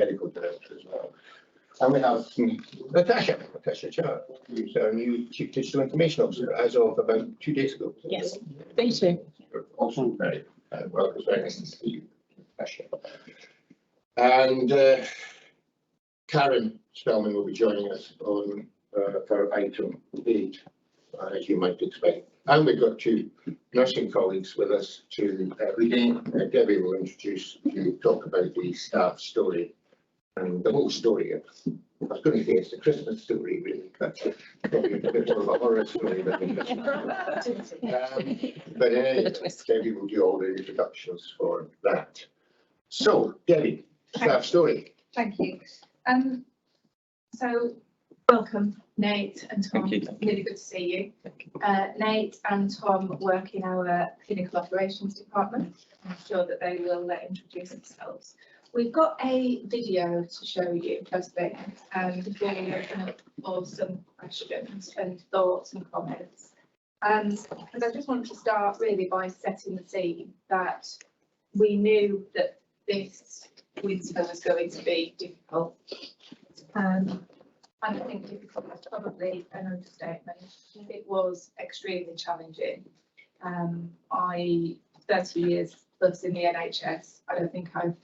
medical director as well. And we have Natasha Char, who's our new Chief Digital Information Officer as of about 2 days ago. Yes, me too. Also very well, it's very nice to see you, Natasha. And Karen Spellman will be joining us on for item 8, as you might expect. And we've got 2 nursing colleagues with us to again, Debbie will introduce to talk about the staff story and the whole story. I was going to say it's the Christmas story, really, but probably a bit more of a horror story than the Christmas story. But anyway, Debbie will do all the introductions for that. So, Debbie, staff story. Thank you. So, welcome, Nate and Tom. Really good to see you. Nate and Tom work in our clinical operations department. I'm sure that they will introduce themselves. We've got a video to show you first thing before we open up for some questions and thoughts and comments. Because I just want to start really by setting the scene that we knew that this winter was going to be difficult. And I think difficult is probably an understatement. It was extremely challenging. 30 years plus in the NHS, I don't think I've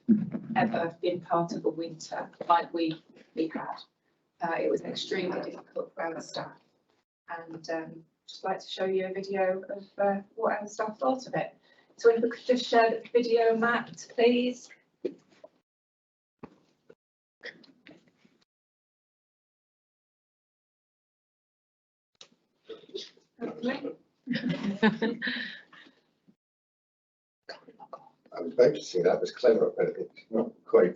ever been part of a winter like we had. It was extremely difficult for our staff, and just like to show you a video of what our staff thought of it. So if we could just share the video, Matt, please. I was about to say that was clever, but it's not quite.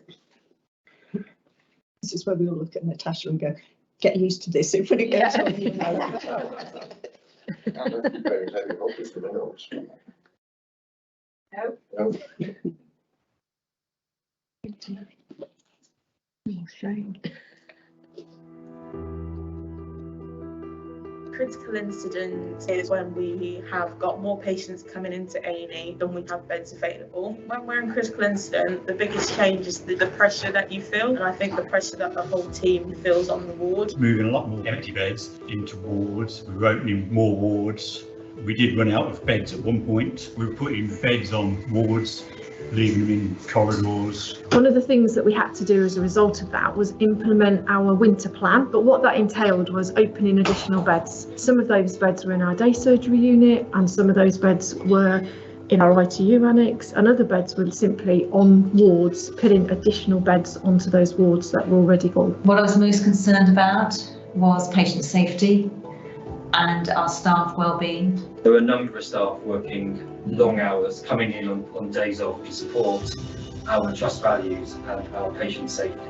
This is where we all look at Natasha and go, get used to this. If when it goes on, you know. Very heavy focus for the notes. No. No. Oh, shame. Critical incident is when we have got more patients coming into A&E than we have beds available. When we're in critical incident, the biggest change is the pressure that you feel, and I think the pressure that the whole team feels on the ward. Moving a lot more empty beds into wards, we were opening more wards. We did run out of beds at one point. We were putting beds on wards, leaving them in corridors. One of the things that we had to do as a result of that was implement our winter plan, but what that entailed was opening additional beds. Some of those beds were in our day surgery unit, and some of those beds were in our ITU annex, and other beds were simply on wards, putting additional beds onto those wards that were already full. What I was most concerned about was patient safety and our staff well-being. There were a number of staff working long hours, coming in on days off to support our trust values and our patient safety.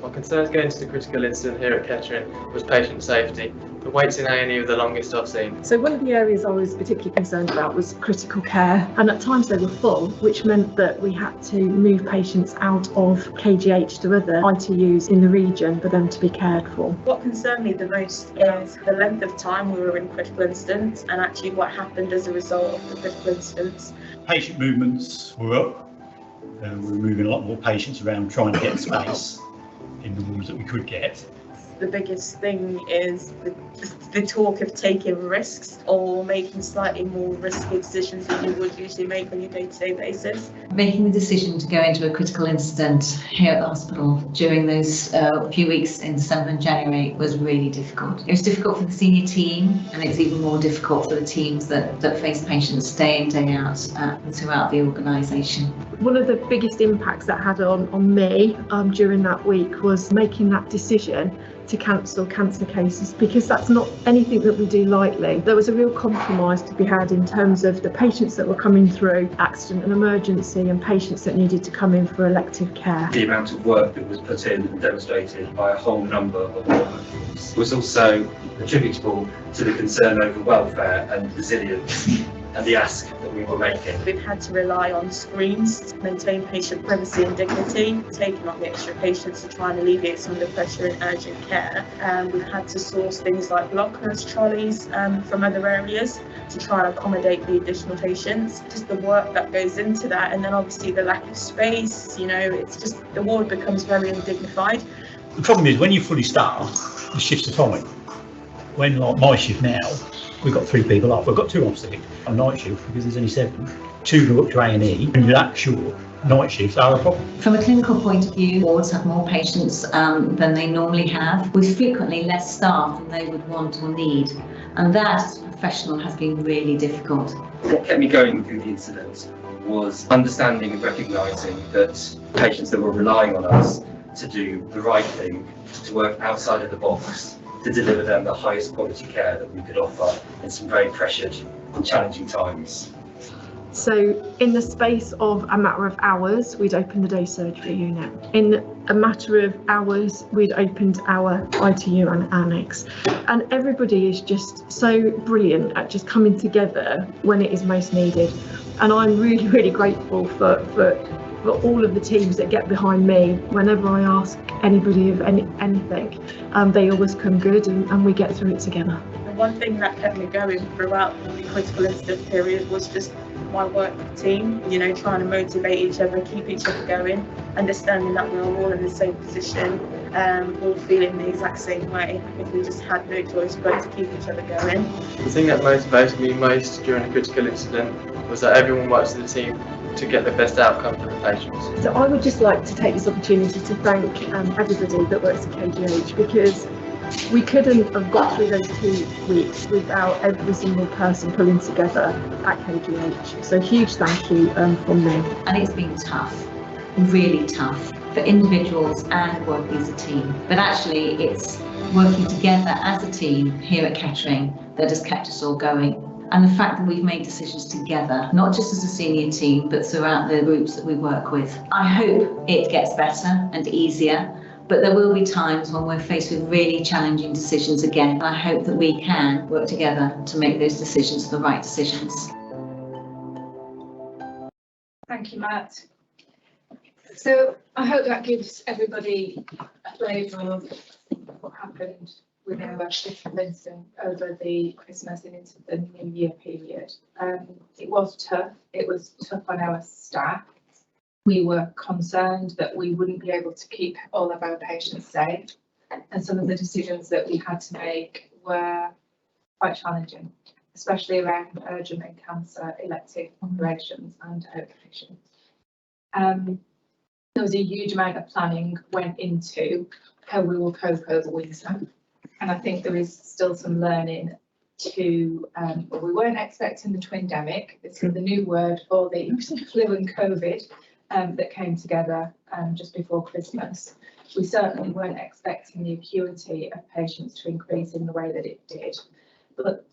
My concerns going to the critical incident here at Kettering was patient safety. The waits in A&E were the longest I've seen. So one of the areas I was particularly concerned about was critical care, and at times they were full, which meant that we had to move patients out of KGH to other ITUs in the region for them to be cared for. What concerned me the most is the length of time we were in critical incidents and actually what happened as a result of the critical incidents. Patient movements were up. We were moving a lot more patients around trying to get space in the rooms that we could get. The biggest thing is the talk of taking risks or making slightly more risky decisions than you would usually make on your day-to-day basis. Making the decision to go into a critical incident here at the hospital during those few weeks in December and January was really difficult. It was difficult for the senior team, and it's even more difficult for the teams that face patients day in, day out throughout the organisation. One of the biggest impacts that had on me during that week was making that decision to cancel cancer cases, because that's not anything that we do lightly. There was a real compromise to be had in terms of the patients that were coming through accident and emergency and patients that needed to come in for elective care. The amount of work that was put in and demonstrated by a whole number of workers was also attributable to the concern over welfare and resilience and the ask that we were making. We've had to rely on screens to maintain patient privacy and dignity, taking on the extra patients to try and alleviate some of the pressure in urgent care. We've had to source things like lockers, trolleys from other areas to try and accommodate the additional patients. Just the work that goes into that, and then obviously the lack of space, you know, it's just the ward becomes very undignified. The problem is when you're fully staffed, the shifts are fine. When like my shift now, we've got 3 people off. We've got 2 off sick on night shift because there's only 7. 2 go up to A&E, and that short night shifts are a problem. From a clinical point of view, wards have more patients than they normally have, with frequently less staff than they would want or need. And that, as a professional, has been really difficult. What kept me going through the incident was understanding and recognising that patients that were relying on us to do the right thing, to work outside of the box, to deliver them the highest quality care that we could offer in some very pressured and challenging times. So in the space of a matter of hours, we'd opened the day surgery unit. In a matter of hours, we'd opened our ITU and annex. And everybody is just so brilliant at just coming together when it is most needed. And I'm really, really grateful for all of the teams that get behind me. Whenever I ask anybody of anything, they always come good and we get through it together. The one thing that kept me going throughout the critical incident period was just my work team, you know, trying to motivate each other, keep each other going, understanding that we're all in the same position, all feeling the exact same way. I think we just had no choice but to keep each other going. The thing that motivated me most during a critical incident was that everyone works as a team to get the best outcome for the patients. So I would just like to take this opportunity to thank everybody that works at KGH, because we couldn't have got through those 2 weeks without every single person pulling together at KGH. So huge thank you from me. And it's been tough, really tough, for individuals and working as a team. But actually it's working together as a team here at Kettering that has kept us all going. And the fact that we've made decisions together, not just as a senior team, but throughout the groups that we work with. I hope it gets better and easier, but there will be times when we're faced with really challenging decisions again. And I hope that we can work together to make those decisions the right decisions. Thank you, Matt. So I hope that gives everybody a flavour of what happened with our critical incident over the Christmas and into the New Year period. It was tough. It was tough on our staff. We were concerned that we wouldn't be able to keep all of our patients safe, and some of the decisions that we had to make were quite challenging, especially around urgent and cancer elective operations and outpatients. There was a huge amount of planning went into how we will cope over winter, and I think there is still some learning to, well, we weren't expecting the twindemic. This is the new word for the flu and COVID that came together just before Christmas. We certainly weren't expecting the acuity of patients to increase in the way that it did. But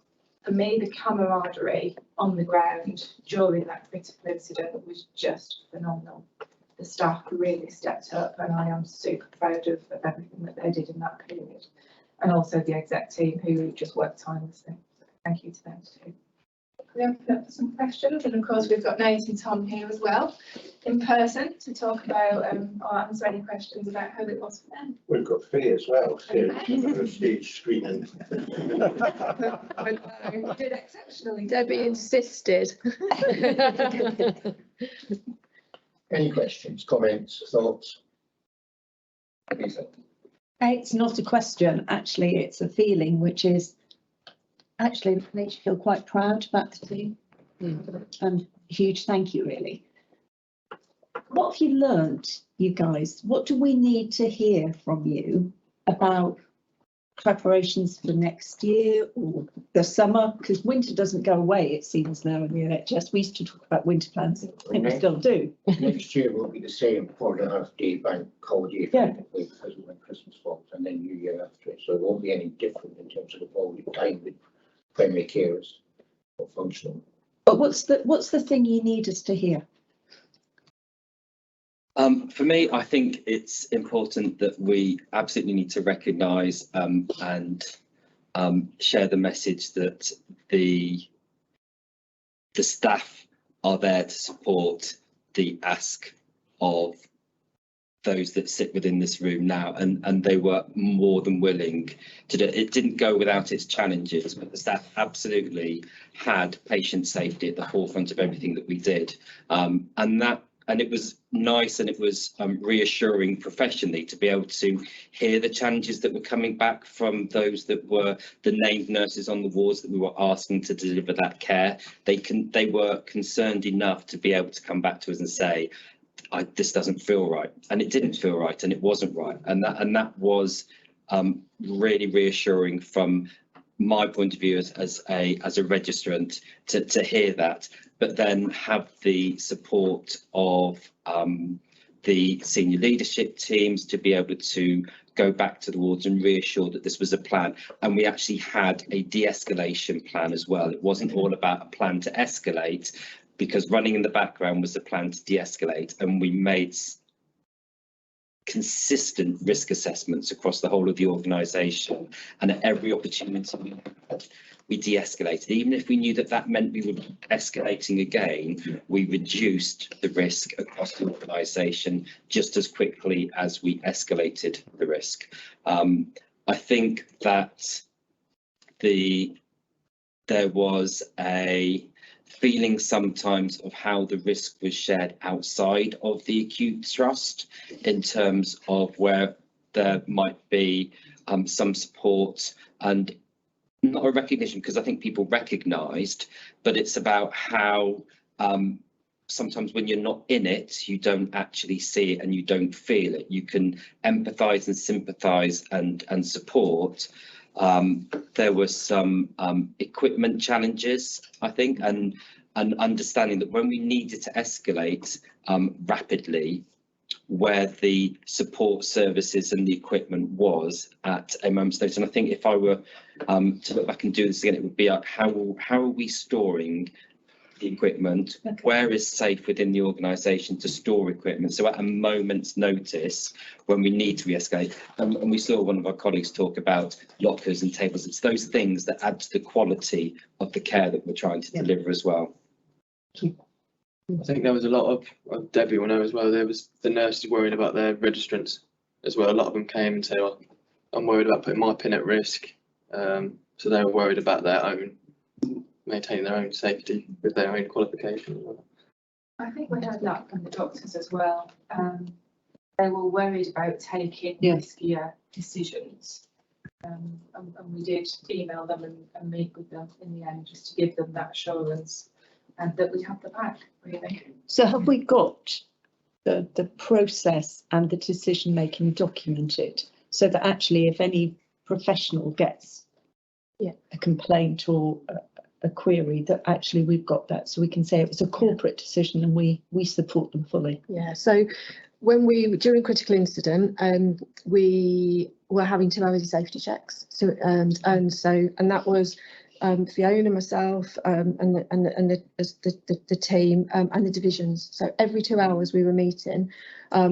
for me, the camaraderie on the ground during that critical incident was just phenomenal. The staff really stepped up, and I am super proud of everything that they did in that period. And also the exec team who just worked tirelessly. So thank you to them too. We open up for some questions, and of course we've got Nate and Tom here as well in person to talk about or answer any questions about how it was for them. We've got Fee as well, stage screening. Did exceptionally. Debbie insisted. Any questions, comments, thoughts? Lisa? It's not a question, actually, it's a feeling, which is actually makes you feel quite proud about the team. And huge thank you, really. What have you learnt, you guys? What do we need to hear from you about preparations for next year or the summer? Because winter doesn't go away, it seems now in the NHS. We used to talk about winter plans. I think we still do. Next year will be the same 4.5-day bank holiday effectively because of when Christmas falls and then New Year after it. So it won't be any different in terms of the volume time with primary carers or functional. But what's the thing you need us to hear? For me, I think it's important that we absolutely need to recognise and share the message that the the staff are there to support the ask of those that sit within this room now, and they were more than willing to do it. It didn't go without its challenges, but the staff absolutely had patient safety at the forefront of everything that we did, and it was nice, and it was reassuring professionally to be able to hear the challenges that were coming back from those that were the named nurses on the wards that we were asking to deliver that care. They were concerned enough to be able to come back to us and say, this doesn't feel right, and it didn't feel right, and it wasn't right, and that was really reassuring from my point of view as a registrant to hear that, but then have the support of the senior leadership teams to be able to go back to the wards and reassure that this was a plan. And we actually had a de-escalation plan as well. It wasn't all about a plan to escalate, because running in the background was a plan to de-escalate, and we made consistent risk assessments across the whole of the organisation, and at every opportunity we de-escalated. Even if we knew that that meant we were escalating again, we reduced the risk across the organisation just as quickly as we escalated the risk. I think that there was a feeling sometimes of how the risk was shared outside of the acute trust, in terms of where there might be some support and not a recognition, because I think people recognised, but it's about how sometimes when you're not in it, you don't actually see it and you don't feel it. You can empathise and sympathise and support. There were some equipment challenges, I think, and understanding that when we needed to escalate rapidly, where the support services and the equipment was at a moment's notice. And I think if I were to look back and do this again, it would be how are we storing the equipment? Okay. Where is safe within the organisation to store equipment? So at a moment's notice, when we need to re-escalate, and we saw one of our colleagues talk about lockers and tables. It's those things that add to the quality of the care that we're trying to deliver as well. I think there was a lot of Debbie will know as well. There was the nurses worried about their registrants as well. A lot of them came and said, oh, I'm worried about putting my pin at risk. So they were worried about their own, maintaining their own safety with their own qualification as well. I think we had that from the doctors as well. They were worried about taking riskier decisions. And we did email them and meet with them in the end, just to give them that assurance and that we have the back, really. So have we got the process and the decision making documented, so that actually if any professional gets a complaint or a query, that actually we've got that, so we can say it was a corporate decision and we support them fully? Yeah, so when during critical incident, we were having 2 hourly safety checks. So and that was Fiona, myself, and the team and the divisions. So every 2 hours we were meeting,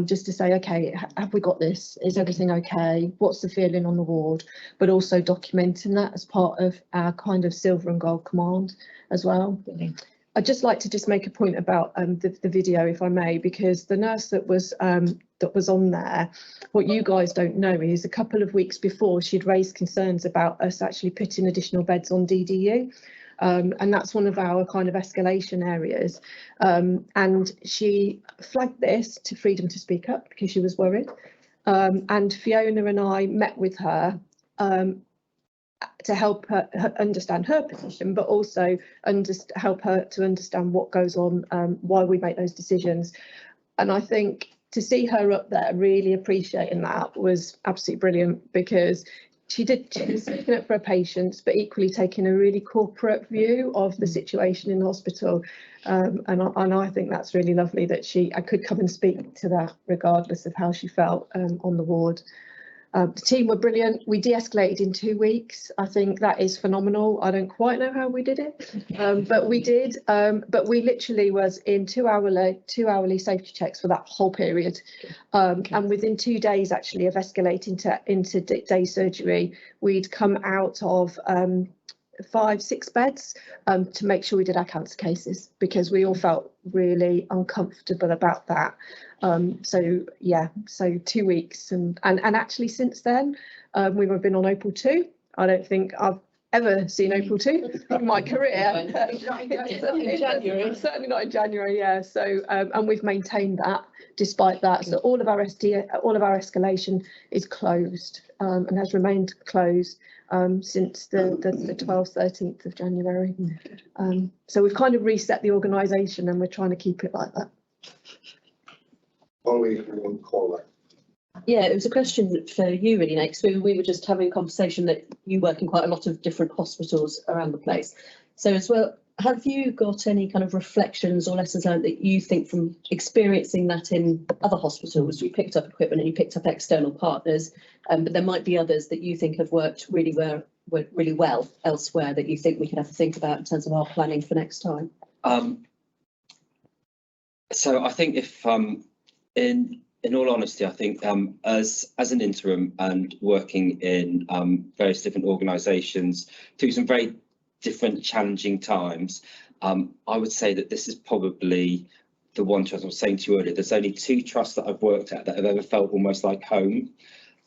just to say, okay, have we got this? Is everything okay? What's the feeling on the ward? But also documenting that as part of our kind of silver and gold command as well. I'd just like to make a point about the video, if I may, because the nurse that was on there, what you guys don't know is a couple of weeks before she'd raised concerns about us actually putting additional beds on DDU. And that's one of our kind of escalation areas. And she flagged this to Freedom to Speak Up because she was worried. And Fiona and I met with her to help her understand her position, but also help her to understand what goes on, why we make those decisions. And I think to see her up there really appreciating that was absolutely brilliant, because she was speaking up for her patients, but equally taking a really corporate view of the situation in the hospital. And I think that's really lovely that I could come and speak to that regardless of how she felt on the ward. The team were brilliant. We de-escalated in 2 weeks. I think that is phenomenal. I don't quite know how we did it, but we did. But we literally was in 2 hourly safety checks for that whole period. And within 2 days, actually, of escalating into day surgery, we'd come out of 5-6 beds to make sure we did our cancer cases, because we all felt really uncomfortable about that. So 2 weeks, and actually since then we've been on Opal 2. I don't think I've ever seen Opal 2 in my career. Certainly not in January, yeah. So and we've maintained that despite that. So all of our escalation is closed and has remained closed since the 12th, 13th of January. So we've kind of reset the organisation, and we're trying to keep it like that. Or we won't call that. Yeah, it was a question for you really, Nate, 'cause we were just having a conversation that you work in quite a lot of different hospitals around the place. So as well, have you got any kind of reflections or lessons learned that you think from experiencing that in other hospitals? You picked up equipment and you picked up external partners, but there might be others that you think have worked really well elsewhere that you think we could have to think about in terms of our planning for next time. So I think if in all honesty, I think as an interim and working in various different organisations through some very different challenging times, I would say that this is probably the one trust I was saying to you earlier. There's only 2 trusts that I've worked at that have ever felt almost like home.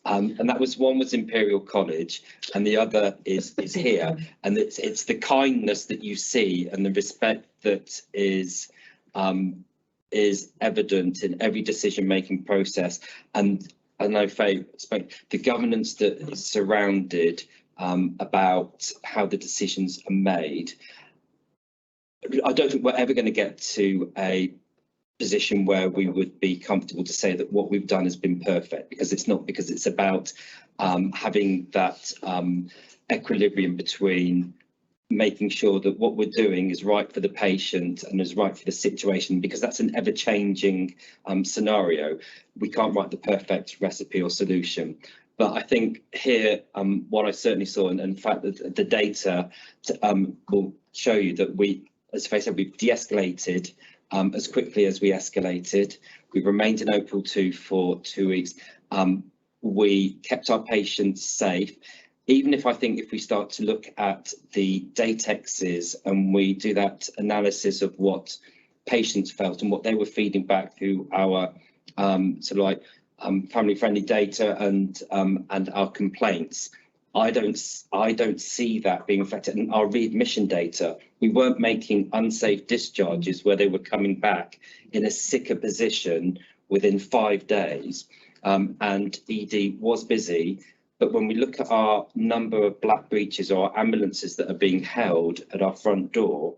And that was, one was Imperial College and the other is here. And it's the kindness that you see and the respect that is evident in every decision-making process. And I know Faye spoke, the governance that is surrounded about how the decisions are made. I don't think we're ever going to get to a position where we would be comfortable to say that what we've done has been perfect, because it's not, because it's about having that equilibrium between making sure that what we're doing is right for the patient and is right for the situation, because that's an ever-changing scenario. We can't write the perfect recipe or solution. But I think here, what I certainly saw, and in fact, the data will show you that we, as Faye said, we've de-escalated as quickly as we escalated. We've remained in Opal 2 for 2 weeks. We kept our patients safe. Even if I think if we start to look at the datexes and we do that analysis of what patients felt and what they were feeding back through our family-friendly data and our complaints, I don't see that being reflected in our readmission data. We weren't making unsafe discharges where they were coming back in a sicker position within 5 days, and ED was busy. But when we look at our number of black breaches or ambulances that are being held at our front door,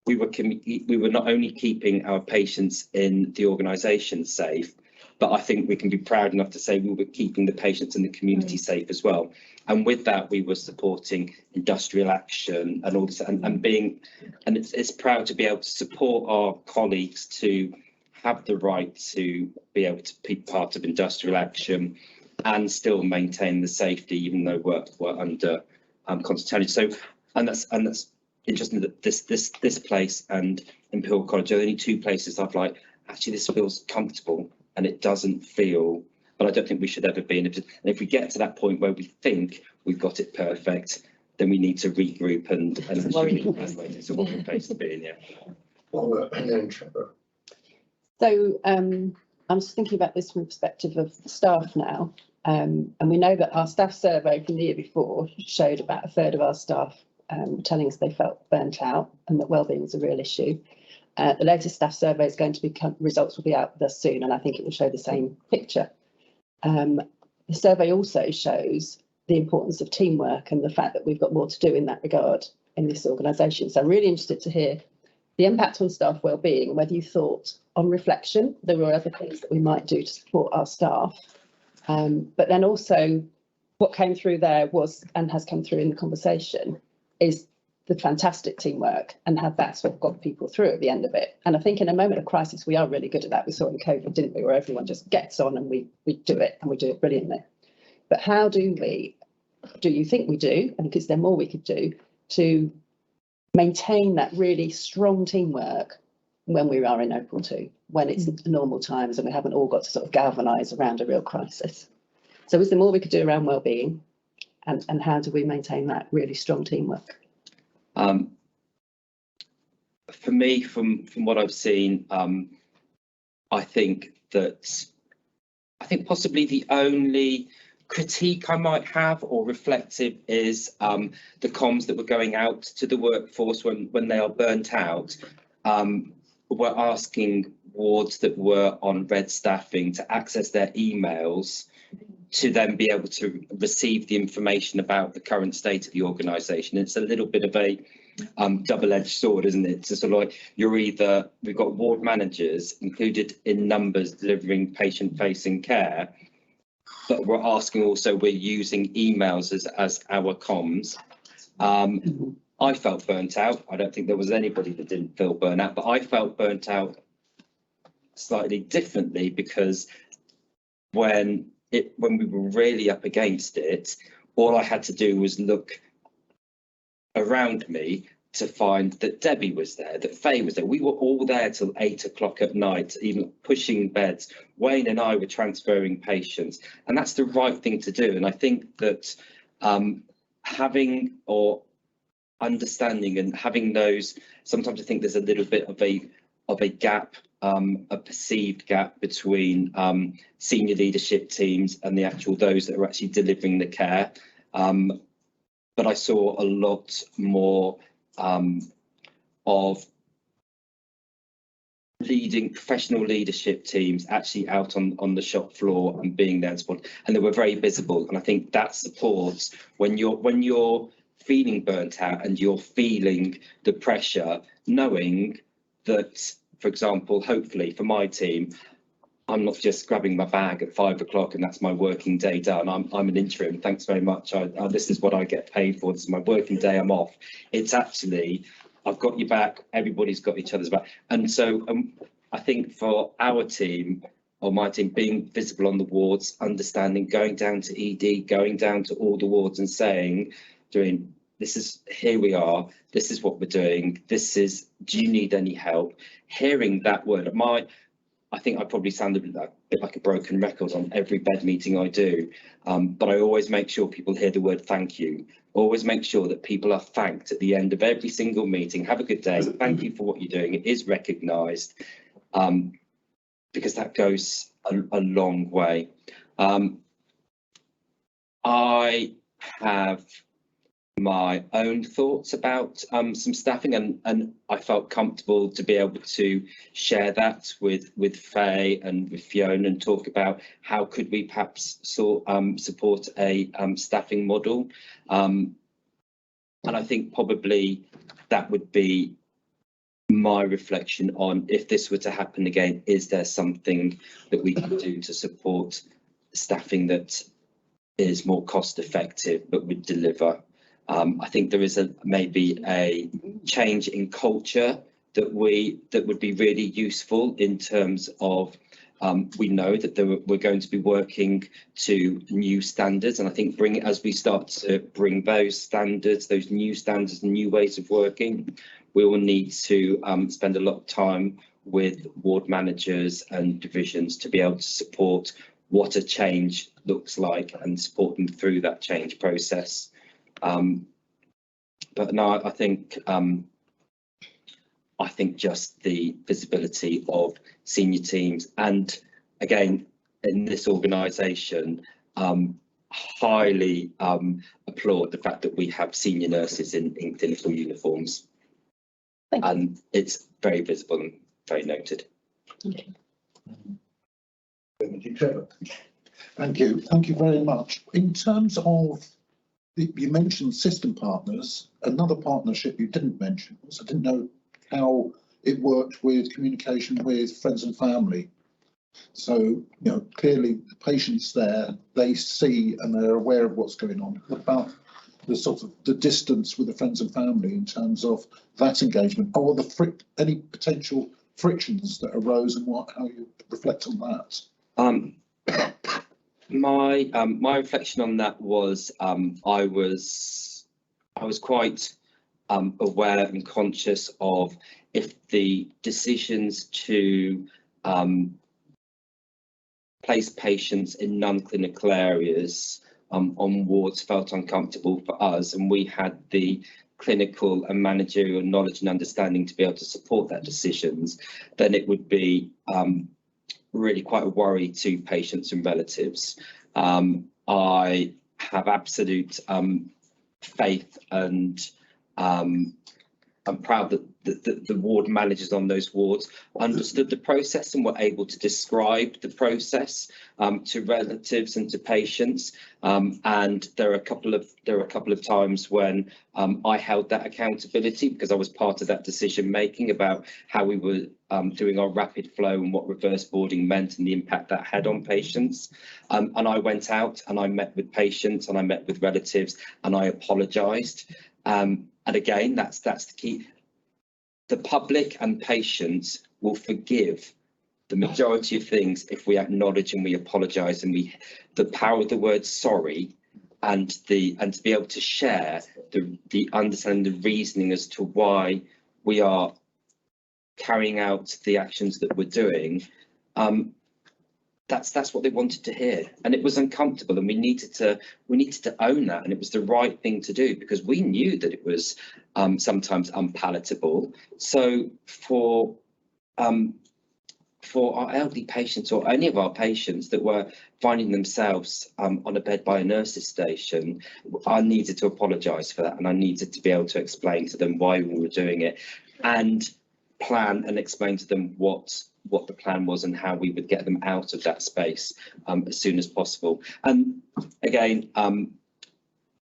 we were not only keeping our patients in the organisation safe, but I think we can be proud enough to say we were keeping the patients in the community safe as well. And with that, we were supporting industrial action and all this, and it's proud to be able to support our colleagues to have the right to be able to be part of industrial action and still maintain the safety, even though we're under constant. So, and that's interesting that this place and Imperial College are the only 2 places I've like, actually this feels comfortable, and it doesn't feel. But I don't think we should ever be in it. And if we get to that point where we think we've got it perfect, then we need to regroup and it's a worrying place to be in. Yeah. Well, and then Trevor. So I'm just thinking about this from the perspective of staff now. And we know that our staff survey from the year before showed about 1/3 of our staff telling us they felt burnt out and that wellbeing was a real issue. The latest staff survey is going to become, results will be out with us soon, and I think it will show the same picture. The survey also shows the importance of teamwork and the fact that we've got more to do in that regard in this organisation. So I'm really interested to hear the impact on staff wellbeing, and whether you thought on reflection there were other things that we might do to support our staff. But then also what came through there was, and has come through in the conversation, is the fantastic teamwork and how that's what got people through at the end of it. And I think in a moment of crisis, we are really good at that. We saw it in COVID, didn't we, where everyone just gets on and we do it, and we do it brilliantly. But how do you think we do, and is there more we could do to maintain that really strong teamwork when we are in Opal 2, when it's normal times and we haven't all got to sort of galvanise around a real crisis? So is there more we could do around wellbeing, and how do we maintain that really strong teamwork? For me, from what I've seen, I think possibly the only critique I might have or reflective is the comms that were going out to the workforce when they are burnt out. We're asking wards that were on red staffing to access their emails to then be able to receive the information about the current state of the organisation. It's a little bit of a double-edged sword, isn't it? So sort of like we've got ward managers included in numbers delivering patient-facing care, but we're asking also, we're using emails as our comms. I felt burnt out. I don't think there was anybody that didn't feel burnt out, but I felt burnt out slightly differently because when we were really up against it, all I had to do was look around me to find that Debbie was there, that Faye was there. We were all there till 8 o'clock at night, even pushing beds. Wayne and I were transferring patients, and that's the right thing to do. And I think that having or understanding and having those, sometimes I think there's a little bit of a gap, a perceived gap between senior leadership teams and those that are actually delivering the care. But I saw a lot more of professional leadership teams actually out on the shop floor and being there to support, and they were very visible. And I think that supports when you're feeling burnt out and you're feeling the pressure, knowing that, for example, hopefully for my team, I'm not just grabbing my bag at 5 o'clock and that's my working day done. I'm an interim. Thanks very much. This is what I get paid for. This is my working day. I'm off. It's actually, I've got your back. Everybody's got each other's back. And so I think for our team, or my team, being visible on the wards, understanding, going down to ED, going down to all the wards and saying, here we are, this is what we're doing, do you need any help? Hearing that word, I think I probably sound a bit like a broken record on every bed meeting I do, but I always make sure people hear the word thank you. Always make sure that people are thanked at the end of every single meeting. Have a good day, thank you for what you're doing. It is recognised, because that goes a long way. I have my own thoughts about some staffing, and I felt comfortable to be able to share that with Faye and with Fiona and talk about how could we perhaps support a staffing model, and I think probably that would be my reflection on, if this were to happen again, is there something that we can do to support staffing that is more cost effective but would deliver. I think there is maybe a change in culture that would be really useful in terms of, we know that we're going to be working to new standards, and I think as we start to bring those standards, those new standards and new ways of working, we will need to spend a lot of time with ward managers and divisions to be able to support what a change looks like and support them through that change process. But no, I think just the visibility of senior teams, and again in this organisation, highly applaud the fact that we have senior nurses in clinical uniforms, and it's very visible and very noted. Thank you very much. In terms of, you mentioned system partners. Another partnership you didn't mention was, I didn't know how it worked with communication with friends and family. So, clearly the patients there, they see and they're aware of what's going on. What about the sort of the distance with the friends and family in terms of that engagement, or any potential frictions that arose, and how you reflect on that? My reflection on that was, I was quite aware and conscious of, if the decisions to place patients in non-clinical areas on wards felt uncomfortable for us, and we had the clinical and managerial knowledge and understanding to be able to support that decisions, then it would be really quite a worry to patients and relatives. I have absolute faith, and I'm proud that the ward managers on those wards understood the process and were able to describe the process to relatives and to patients. And there are a couple of times when I held that accountability, because I was part of that decision making about how we were doing our rapid flow and what reverse boarding meant and the impact that had on patients. And I went out and I met with patients and I met with relatives and I apologised. And again, that's the key. The public and patients will forgive the majority of things if we acknowledge and we apologise, and the power of the word sorry and to be able to share the understanding, the reasoning as to why we are carrying out the actions that we're doing. That's what they wanted to hear, and it was uncomfortable, and we needed to own that, and it was the right thing to do because we knew that it was sometimes unpalatable. So for our elderly patients or any of our patients that were finding themselves on a bed by a nurse's station, I needed to apologise for that, and I needed to be able to explain to them why we were doing it and plan and explain to them what the plan was and how we would get them out of that space as soon as possible. And again,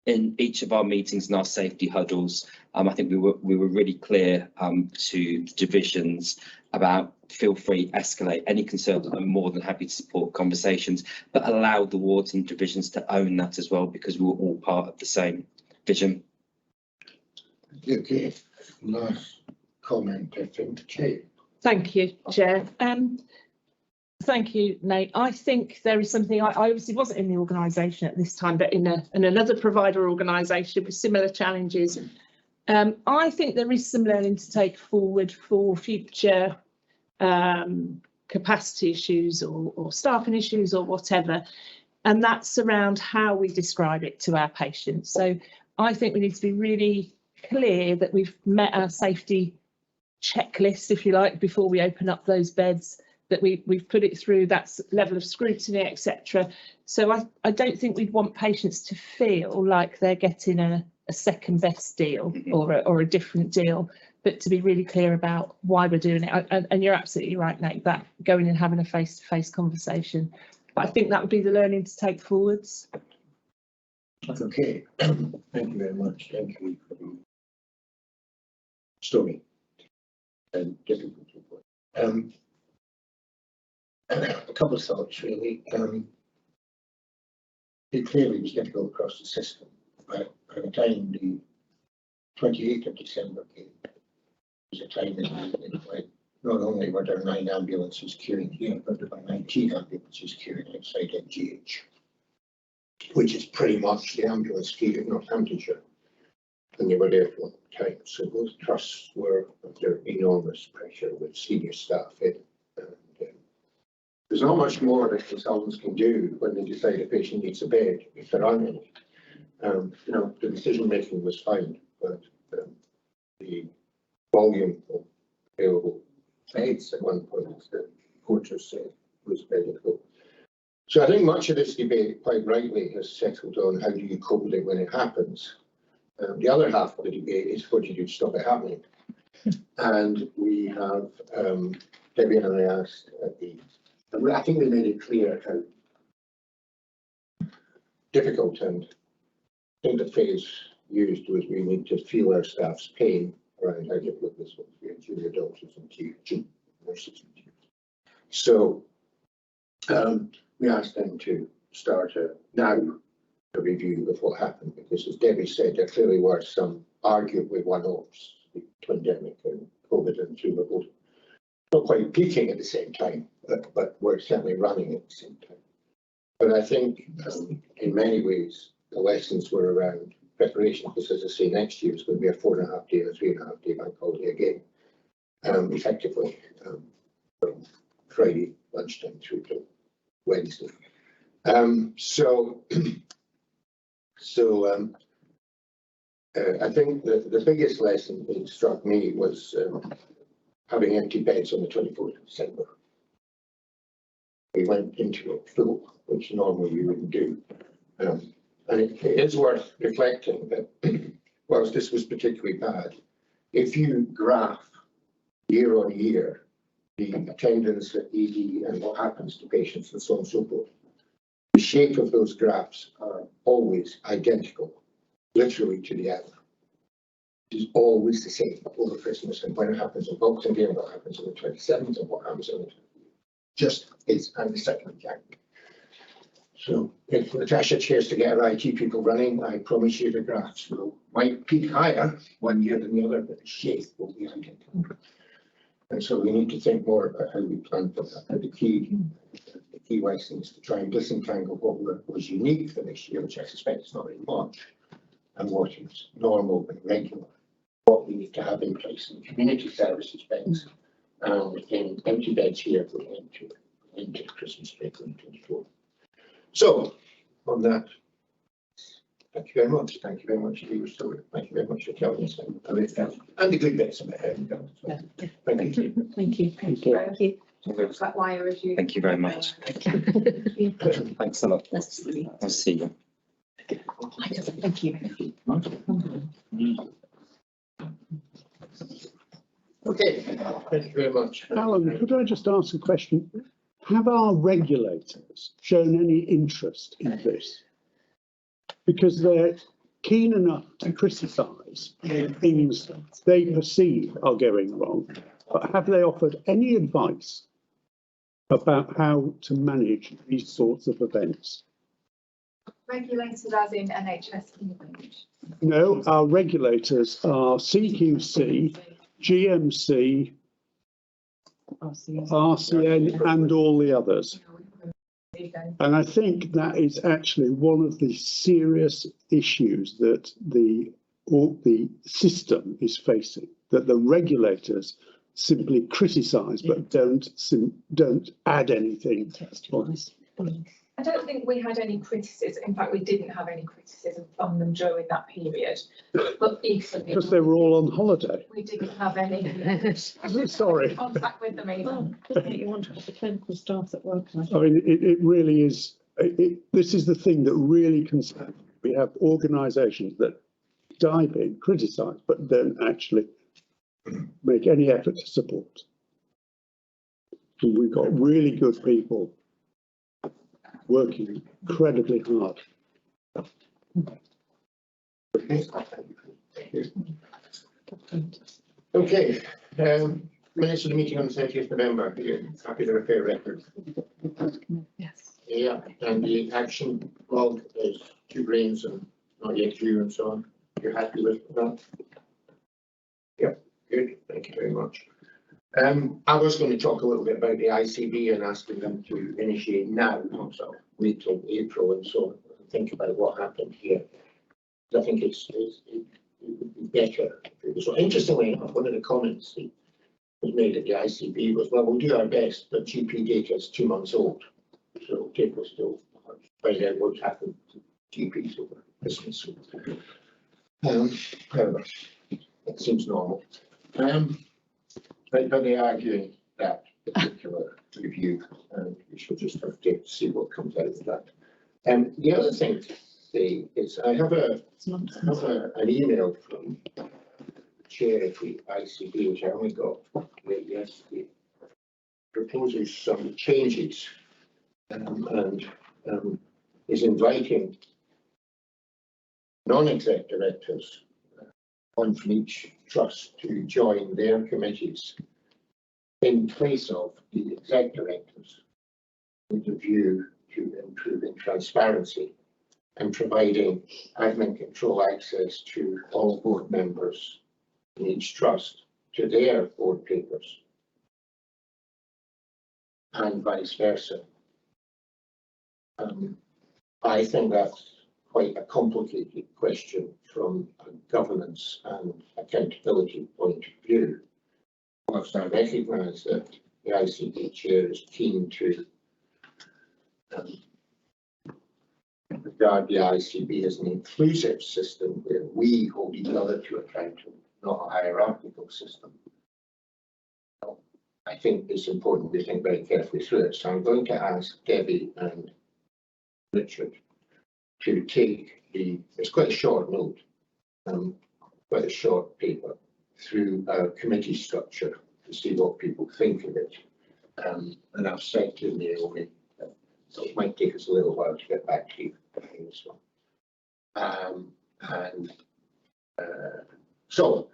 in each of our meetings and our safety huddles, I think we were really clear to the divisions about feel free, escalate any concerns. I'm more than happy to support conversations, but allow the wards and divisions to own that as well, because we were all part of the same vision. Okay, last comment, I think, Kate. Thank you, Chair. Thank you, Nate. I think there is something, I obviously wasn't in the organisation at this time, but in another provider organisation with similar challenges. I think there is some learning to take forward for future capacity issues or staffing issues or whatever, and that's around how we describe it to our patients. So I think we need to be really clear that we've met our safety checklist, if you like, before we open up those beds, that we've put it through that level of scrutiny, etc. So I don't think we'd want patients to feel like they're getting a second best deal or a different deal, but to be really clear about why we're doing it. And you're absolutely right, Nate, that going and having a face-to-face conversation. But I think that would be the learning to take forwards. Okay, thank you very much. Thank you for the story and difficult report. A couple of thoughts really. It clearly was difficult across the system, but by the time the 28th of December came, there was a time when not only were there 9 ambulances queuing here, but there were 19 ambulances queuing outside MGH, which is pretty much the ambulance fleet of Northamptonshire, and they were there for a long time. So both trusts were under enormous pressure with senior staff in. There's not much more that consultants can do when they decide a patient needs a bed, if there aren't any. The decision making was fine, but the volume of available beds at one point, the porters said, was very difficult. So I think much of this debate, quite rightly, has settled on how do you cope with it when it happens. The other half of the debate is what do you do to stop it happening? And we have, Debbie and I asked at I think we made it clear how difficult, and I think the phrase used was we need to feel our staff's pain around how difficult this was for junior doctors and nurses. So we asked them to start now a review of what happened, because as Debbie said, there clearly were some arguably one-offs, the pandemic and COVID, and two were both not quite peaking at the same time, but we're certainly running at the same time. But I think in many ways the lessons were around preparation, because as I say, next year is going to be a 4.5 day or 3.5 day bank holiday again, effectively from Friday lunchtime through to Wednesday. I think the biggest lesson that struck me was having empty beds on the 24th of December. We went into it full, which normally you wouldn't do. And it is worth reflecting that whilst this was particularly bad, if you graph year on year the attendance at ED and what happens to patients and so on and so forth, the shape of those graphs are always identical, literally to the hour. It is always the same over Christmas, and when it happens on Boxing Day, and what happens on the 27th, and what happens on the just is and the 2nd of January. So if Natasha chairs to get her IT people running, I promise you the graphs might peak higher one year than the other, but the shape will be identical. And so we need to think more about how we plan for that. And the key wise thing is to try and disentangle what was unique for this year, which I suspect is not very much, and what is normal and regular. What we need to have in place in community services beds and in empty beds here going into Christmas break 2024. So on that, thank you very much. Thank you very much for your story. Thank you very much for telling us and the good bits of it. Thank you. Thank you. Thank you. Thank you. That wire review. Thank you very much. Thanks a lot. Nice to see you. Nice to see you. Thank you. Okay, thank you very much. Alan, could I just ask a question? Have our regulators shown any interest in this? Because they're keen enough to criticise things they perceive are going wrong, but have they offered any advice about how to manage these sorts of events? Regulated as in NHS England. No, our regulators are CQC, GMC, RCN and all the others. And I think that is actually one of the serious issues that the system is facing, that the regulators simply criticise but don't add anything. I don't think we had any criticism. In fact, we didn't have any criticism from them during that period. But equally, because they were all on holiday. we didn't have any Sorry. contact with them either. You want to have the clinical staff that work. I mean, it really is. This is the thing that really concerns me. We have organisations that dive in, criticise, but don't actually make any effort to support. And we've got really good people working incredibly hard. Okay, minutes of the meeting on the 30th November. You're happy to repair record? Yes. Yeah, and the action log is 2 brains and not yet due and so on. You're happy with that? Yep, good. Thank you very much. I was going to talk a little bit about the ICB and asking them to initiate now, not sort of wait till April and so on, and think about what happened here. I think it would be better. So interestingly enough, one of the comments that was made at the ICB was, well, we'll do our best, but GP data is 2 months old. So people still find out what's happened to GPs over Christmas. However, it seems normal. But they are doing that particular review, and we should just have to see what comes out of that. The other thing to say is I have an email from the chair of the ICB, which I only got late yesterday, proposes some changes and is inviting non-exec directors, one from each trust, to join their committees in place of the exec directors, with a view to improving transparency and providing admin control access to all board members in each trust to their board papers, and vice versa. I think that's quite a complicated question from a governance and accountability point of view. Whilst I recognise that the ICB chair is keen to regard the ICB as an inclusive system where we hold each other to account, not a hierarchical system. I think it's important to think very carefully through it. So I'm going to ask Debbie and Richard to take it's quite a short note, quite a short paper, through our committee structure to see what people think of it. And I've said to Naomi, so it might take us a little while to get back to you on this one. So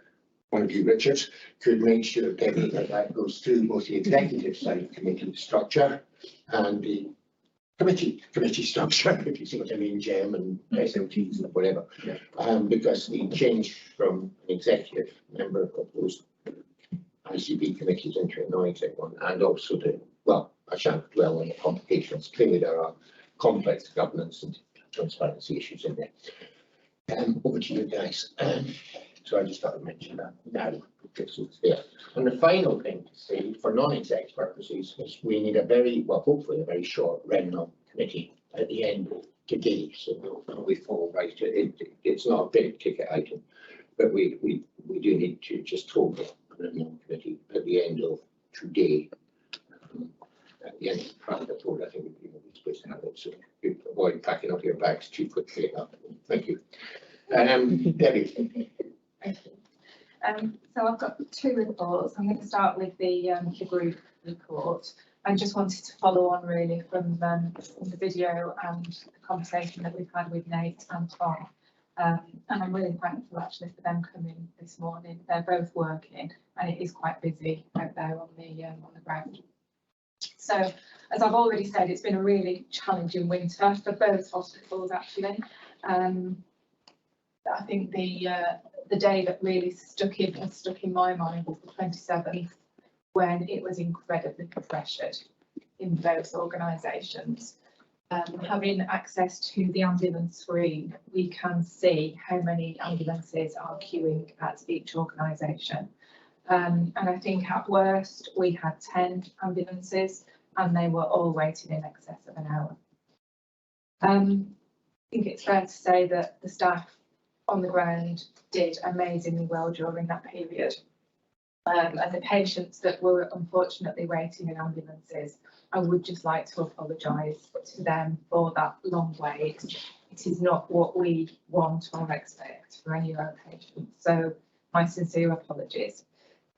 one of you, Richard, could make sure, Debbie, that goes through both the executive side committee structure and the committee structure, if you see what I mean, GEM and SLTs and whatever. Yeah. Because the change from an executive member of those ICB committees into a non-exec one, and also I shan't dwell on the complications. Clearly there are complex governance and transparency issues in there. Over to you guys. So I just thought I'd mention that now, because it's there. And the final thing to say for non-exec purposes is we need hopefully a very short REMNOM committee at the end of today. So we fall right. It's not a big ticket item, but we do need to just hold the REMNOM committee at the end of today. At the end of the private report, I think we're supposed to have it. So you avoid packing up your bags too quickly. Thank you. Debbie. So I've got two reports. I'm going to start with the group report. I just wanted to follow on really from the video and the conversation that we've had with Nate and Tom. And I'm really thankful actually for them coming this morning. They're both working and it is quite busy out there on the ground. So as I've already said, it's been a really challenging winter for both hospitals actually. I think the day that really stuck in my mind was the 27th, when it was incredibly pressured in both organisations. Having access to the ambulance screen, we can see how many ambulances are queuing at each organisation. And I think at worst we had 10 ambulances and they were all waiting in excess of an hour. I think it's fair to say that the staff on the ground did amazingly well during that period. And the patients that were unfortunately waiting in ambulances, I would just like to apologise to them for that long wait. It is not what we want or expect for any of our patients. So my sincere apologies.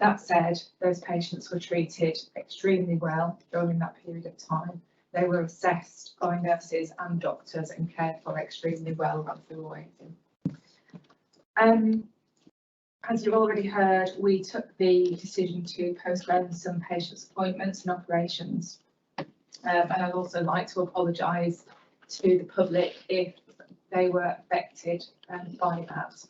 That said, those patients were treated extremely well during that period of time. They were assessed by nurses and doctors and cared for extremely well as they were waiting. As you've already heard, we took the decision to postpone some patients' appointments and operations. And I'd also like to apologise to the public if they were affected by that.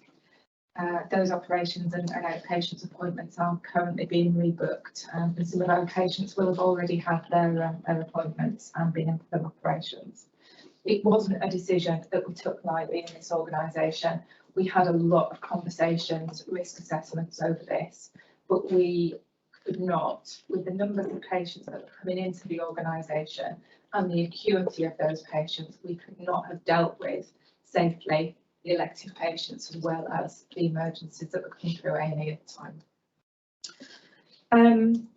Those operations and outpatients appointments are currently being rebooked, and some of our patients will have already had their appointments and been in for operations. It wasn't a decision that we took lightly in this organisation. We had a lot of conversations, risk assessments over this, but we could not, with the numbers of patients that were coming into the organisation and the acuity of those patients, we could not have dealt with safely the elective patients as well as the emergencies that were coming through A&E at the time.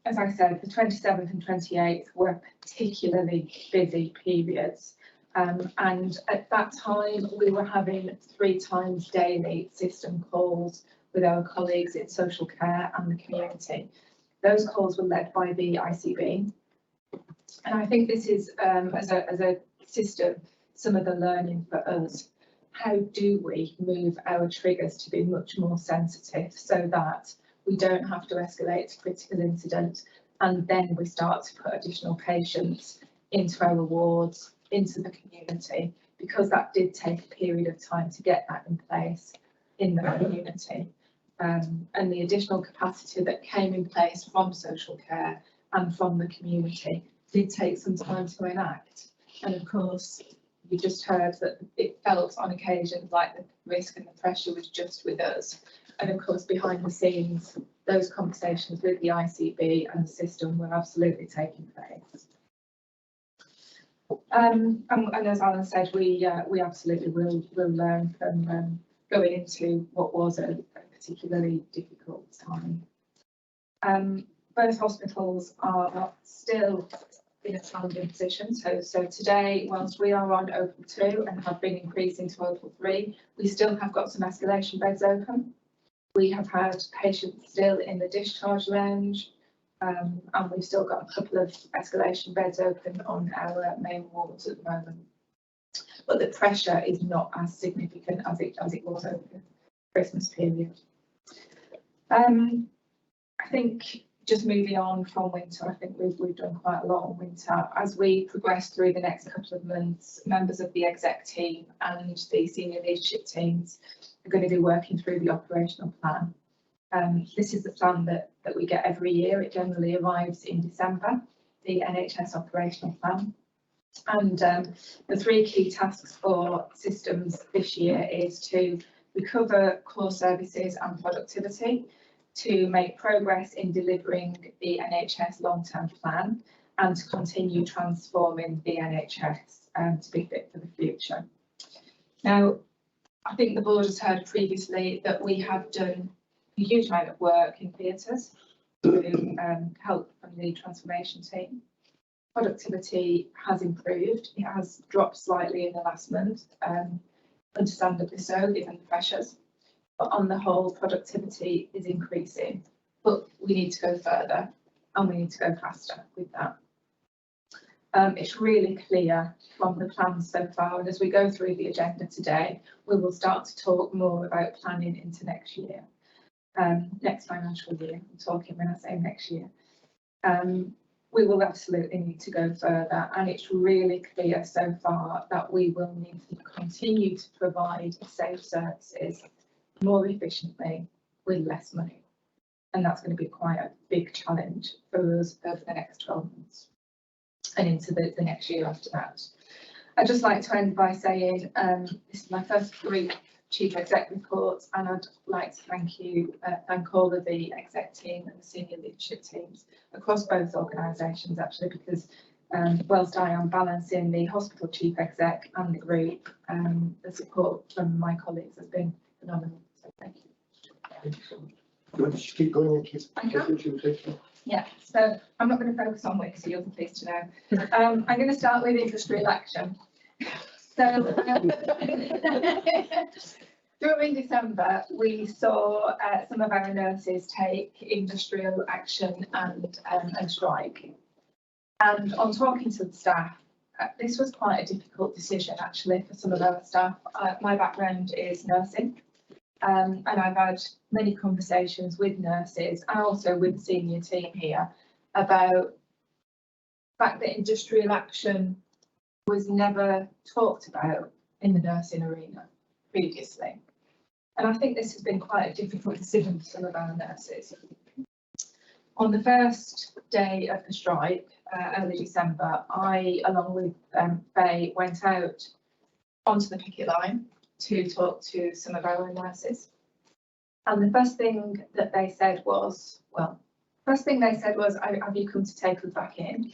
As I said, the 27th and 28th were particularly busy periods. And at that time, we were having 3 times daily system calls with our colleagues in social care and the community. Those calls were led by the ICB. And I think this is, as a system, some of the learning for us. How do we move our triggers to be much more sensitive so that we don't have to escalate to critical incident and then we start to put additional patients into our wards, into the community, because that did take a period of time to get that in place in the community. And the additional capacity that came in place from social care and from the community did take some time to enact. And of course, you just heard that it felt on occasions like the risk and the pressure was just with us. And of course, behind the scenes, those conversations with the ICB and the system were absolutely taking place. And as Alan said, we absolutely will learn from going into what was a particularly difficult time. Both hospitals are still in a challenging position. So today, whilst we are on Opal 2 and have been increasing to Opal 3, we still have got some escalation beds open. We have had patients still in the discharge lounge, and we've still got a couple of escalation beds open on our main wards at the moment. But the pressure is not as significant as it was over the Christmas period. I think just moving on from winter, I think we've done quite a lot on winter. As we progress through the next couple of months, members of the exec team and the senior leadership teams are going to be working through the operational plan. This is the plan that we get every year. It generally arrives in December, the NHS operational plan. And the 3 key tasks for systems this year is to recover core services and productivity, to make progress in delivering the NHS long-term plan, and to continue transforming the NHS to be fit for the future. Now, I think the board has heard previously that we have done a huge amount of work in theatres through help from the transformation team. Productivity has improved. It has dropped slightly in the last month, understandably so, given the pressures. But on the whole, productivity is increasing. But we need to go further and we need to go faster with that. It's really clear from the plans so far, and as we go through the agenda today, we will start to talk more about planning into next year, next financial year. I'm talking when I say next year. We will absolutely need to go further, and it's really clear so far that we will need to continue to provide safe services more efficiently with less money. And that's going to be quite a big challenge for us over the next 12 months and into the next year after that. I'd just like to end by saying this is my first group chief exec reports, and I'd like to thank all of the exec team and the senior leadership teams across both organisations, actually, because whilst I am balancing the hospital chief exec and the group, the support from my colleagues has been phenomenal. So thank you. You want to just keep going into Yeah, so I'm not going to focus on WIC, so you'll be pleased to know. I'm going to start with industrial action. So during December, we saw some of our nurses take industrial action and strike. And on talking to the staff, this was quite a difficult decision actually for some of our staff. My background is nursing. And I've had many conversations with nurses and also with the senior team here about the fact that industrial action was never talked about in the nursing arena previously. And I think this has been quite a difficult decision for some of our nurses. On the first day of the strike, early December, I, along with Faye, went out onto the picket line to talk to some of our nurses. And the first thing that they said was, have you come to take us back in?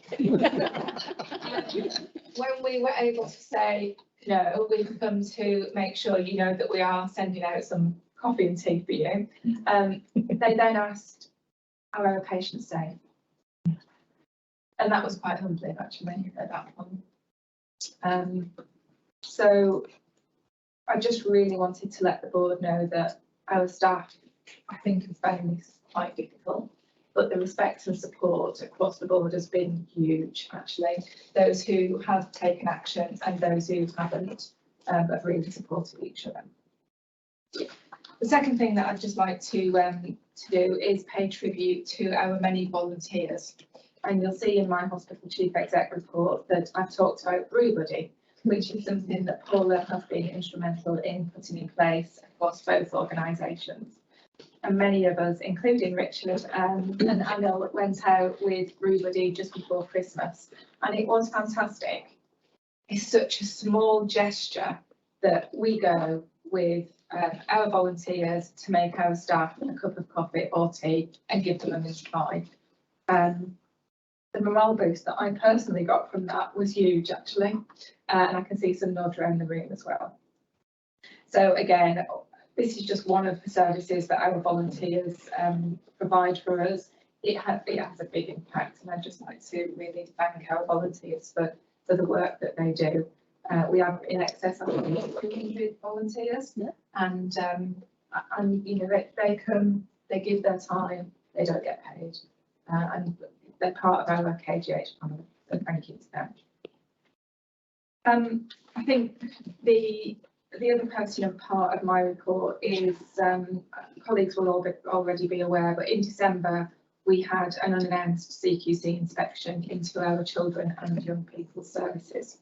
When we were able to say, no, we've come to make sure you know that we are sending out some coffee and tea for you, they then asked, are our patients safe? And that was quite humbling actually at that point. So I just really wanted to let the board know that our staff, I think, have found this quite difficult, but the respect and support across the board has been huge, actually. Those who have taken action and those who haven't have really supported each other. The second thing that I'd just like to do is pay tribute to our many volunteers. And you'll see in my hospital chief exec report that I've talked about BrewBuddy, which is something that Paula has been instrumental in putting in place across both organisations. And many of us, including Richard and Anil, went out with BrewBuddy just before Christmas, and it was fantastic. It's such a small gesture that we go with our volunteers to make our staff a cup of coffee or tea and give them a mince pie. the morale boost that I personally got from that was huge, actually. And I can see some nods around the room as well. So again, this is just one of the services that our volunteers provide for us. It has a big impact, and I'd just like to really thank our volunteers for the work that they do. We have in excess of 200 volunteers, and you know, they come, they give their time, they don't get paid, and they're part of our KGH family. So thank you to them. I think the other pertinent part of my report is colleagues will already be aware, but in December we had an unannounced CQC inspection into our children and young people services.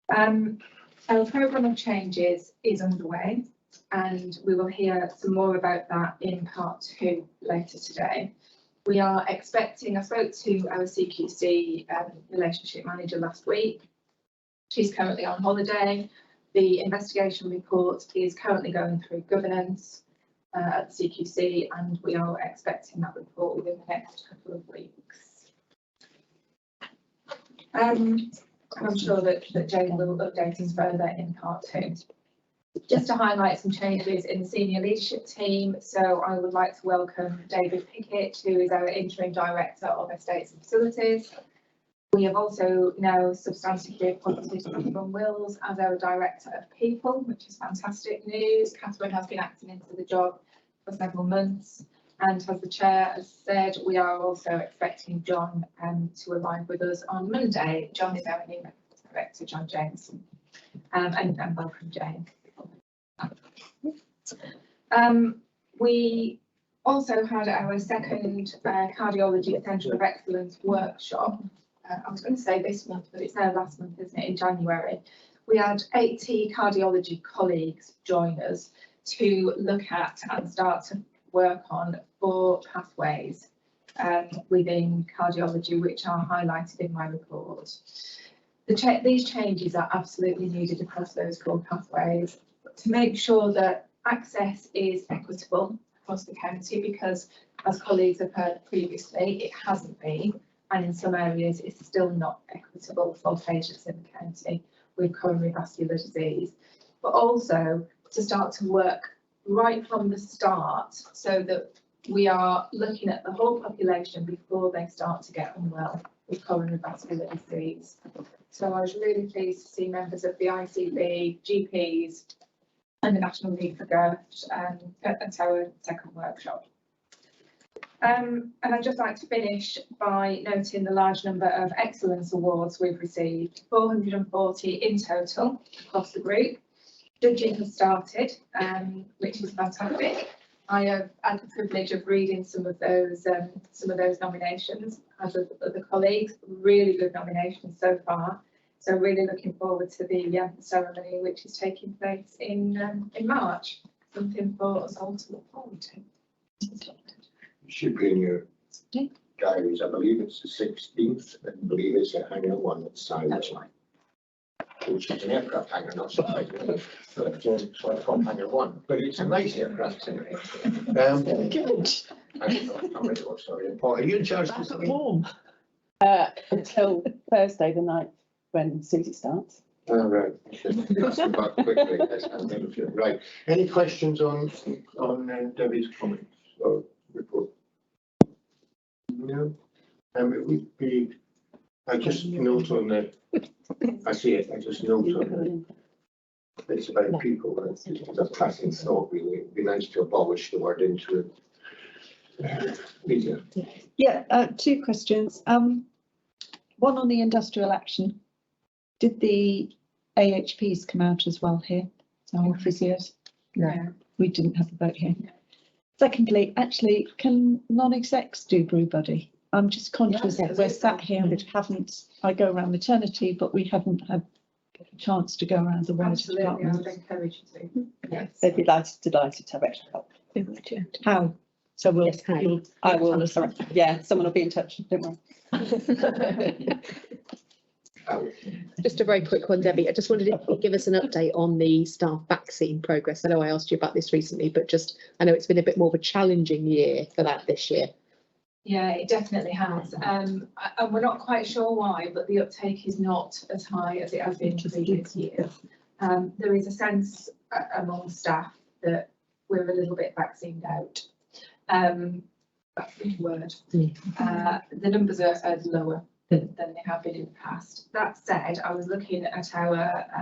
Our programme of changes is underway, and we will hear some more about that in part 2 later today. We are expecting, I spoke to our CQC relationship manager last week. She's currently on holiday. The investigation report is currently going through governance at the CQC, and we are expecting that report within the next couple of weeks. I'm sure that Jane will update us further in part 2. Just to highlight some changes in the senior leadership team, so I would like to welcome David Pickett, who is our interim director of estates and facilities. We have also now substantively appointed Catherine Wills as our Director of People, which is fantastic news. Catherine has been acting into the job for several months, and as the Chair has said, we are also expecting John to arrive with us on Monday. John is our new Director, John Jameson, and welcome, Jane. We also had our second Cardiology Centre of Excellence workshop. I was going to say this month, but it's now last month, isn't it, in January. We had 80 cardiology colleagues join us to look at and start to work on 4 pathways within cardiology, which are highlighted in my report. These changes are absolutely needed across those 4 pathways to make sure that access is equitable across the county, because as colleagues have heard previously, it hasn't been. And in some areas, it's still not equitable for patients in the county with coronary vascular disease, but also to start to work right from the start so that we are looking at the whole population before they start to get unwell with coronary vascular disease. So I was really pleased to see members of the ICB, GPs, and the National League for GERD at our second workshop. And I'd just like to finish by noting the large number of excellence awards we've received, 440 in total across the group. Judging has started, which is fantastic. I have had the privilege of reading some of those nominations as of the colleagues. Really good nominations so far. So really looking forward to the ceremony, which is taking place in March. Something for us all to look forward to. Should be in your diaries. I believe it's the 16th, and I believe it's a Hangar 1 at Silent. That's right. Which is an aircraft hangar, not side, but so I call Hangar 1. But it's a nice aircraft anyway. Sorry, Paul, are you in charge of something? Until Thursday the night when Susie starts. Oh, right. Back quickly. Right. Any questions on Debbie's comments or report? No. It would be. I just note on the. I see it. I just note on the. It's about people. It's a passing thought. Really, it'd be nice to abolish the word interim. Yeah, 2 questions. One on the industrial action. Did the AHPs come out as well here? Our physios? No, we didn't have a vote here. Secondly, actually, can non-execs do Brew Buddy? I'm just conscious that we're sat here and haven't, I go around maternity, but we haven't had a chance to go around the wider department. I would encourage you to. Yes. They'd be delighted to have extra help. How? So we'll, Yes, I will, yeah, someone will be in touch, don't worry. Just a very quick one, Debbie. I just wondered if you could give us an update on the staff vaccine progress. I know I asked you about this recently, but just I know it's been a bit more of a challenging year for that this year. Yeah, it definitely has. And we're not quite sure why, but the uptake is not as high as it has been previous years. There is a sense among staff that we're a little bit vaccinated out. That's the word. The numbers are lower than they have been in the past. That said, I was looking at our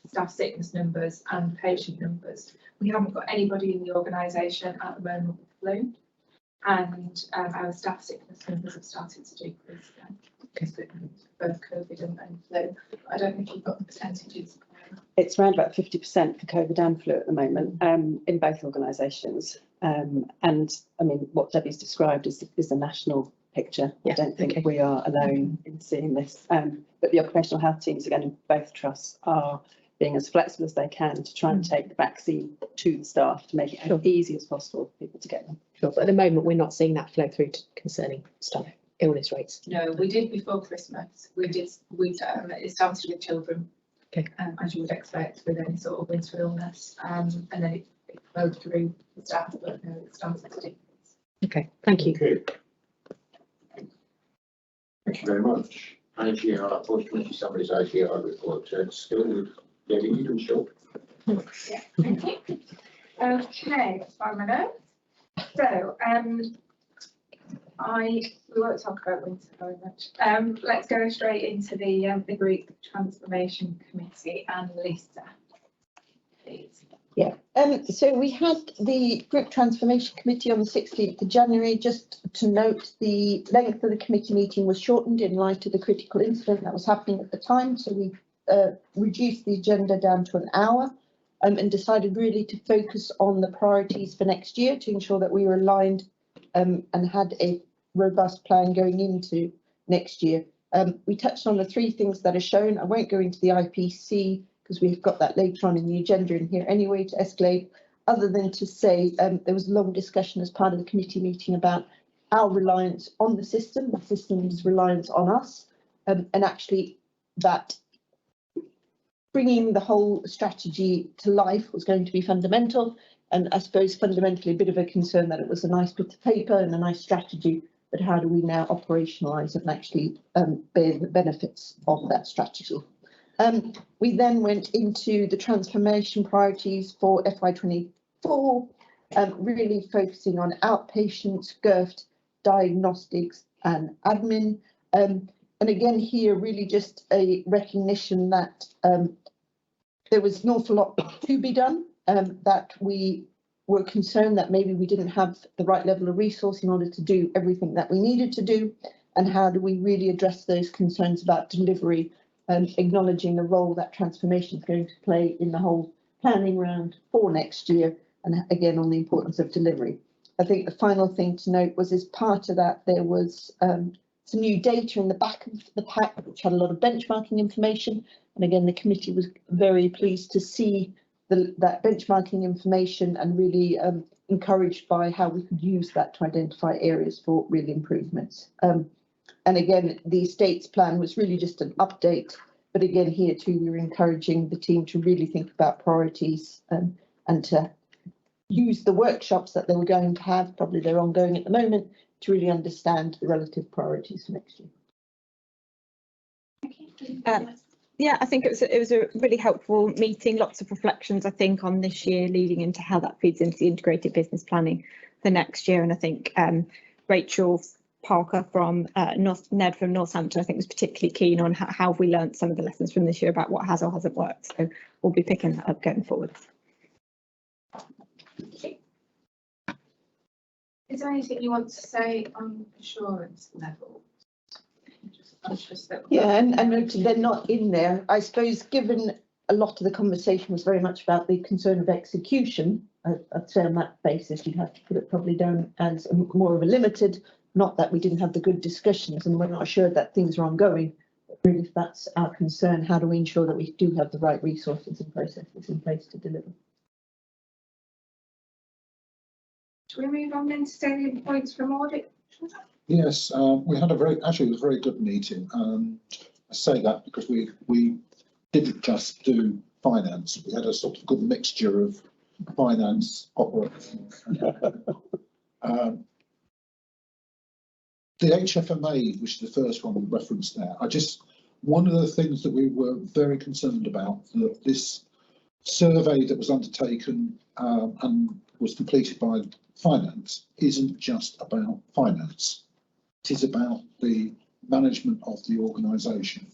staff sickness numbers and patient numbers. We haven't got anybody in the organisation at the moment with flu. And our staff sickness numbers have started to decrease again. Okay. Both COVID and flu. I don't think you've got the percentages. It's around about 50% for COVID and flu at the moment in both organisations. And I mean, what Debbie's described is a national picture. Yeah, I don't think okay. we are alone in seeing this. But the occupational health teams, again, in both trusts are being as flexible as they can to try and take the vaccine to the staff to make it as easy as possible for people to get them. Sure, but at the moment, we're not seeing that flow through to concerning staff illness rates. No, we did before Christmas. It started with children. Okay. As you would expect with any sort of winter illness. And then it flowed through the staff, but no, it started to decrease. Okay, thank you. Okay. Thank you very much. IGR, post-committee summaries IGR report. Still with Debbie, you can show. Yeah, thank you. Okay, that's fine, my notes. So, we won't talk about winter very much. Let's go straight into the group transformation committee and Lisa, please. Yeah, so we had the group transformation committee on the 16th of January. Just to note, the length of the committee meeting was shortened in light of the critical incident that was happening at the time. So we reduced the agenda down to an hour and decided really to focus on the priorities for next year to ensure that we were aligned and had a robust plan going into next year. We touched on the three things that are shown. I won't go into the IPC because we've got that later on in the agenda in here anyway to escalate, other than to say there was a long discussion as part of the committee meeting about our reliance on the system's reliance on us, and actually that bringing the whole strategy to life was going to be fundamental. And I suppose fundamentally a bit of a concern that it was a nice bit of paper and a nice strategy, but how do we now operationalise and actually bear the benefits of that strategy? We then went into the transformation priorities for FY24, really focusing on outpatients, GIRFT, diagnostics and admin. And again here, really just a recognition that there was an awful lot to be done, that we were concerned that maybe we didn't have the right level of resource in order to do everything that we needed to do, and how do we really address those concerns about delivery, acknowledging the role that transformation is going to play in the whole planning round for next year, and again on the importance of delivery. I think the final thing to note was, as part of that, there was some new data in the back of the pack which had a lot of benchmarking information, and again the committee was very pleased to see that benchmarking information and really encouraged by how we could use that to identify areas for real improvements. And again, the estates plan was really just an update, but again here too we were encouraging the team to really think about priorities and to use the workshops that they were going to have, probably they're ongoing at the moment, to really understand the relative priorities for next year. Yeah, I think it was a really helpful meeting, lots of reflections, I think, on this year leading into how that feeds into the integrated business planning for next year. And I think Rachel Parker from Ned from Northampton, I think, was particularly keen on how we learnt some of the lessons from this year about what has or hasn't worked. So we'll be picking that up going forward. Is there anything you want to say on assurance level? Yeah, and noted they're not in there. I suppose given a lot of the conversation was very much about the concern of execution, I'd say on that basis you'd have to put it probably down as more of a limited, not that we didn't have the good discussions and we're not assured that things are ongoing, but really if that's our concern, how do we ensure that we do have the right resources and processes in place to deliver? Shall we move on then to salient points from audit? Yes, we had it was a very good meeting. I say that because we didn't just do finance. We had a sort of good mixture of finance, operations. the HFMA, which is the first one referenced there, one of the things that we were very concerned about, that this survey that was undertaken and was completed by finance isn't just about finance. It is about the management of the organisation,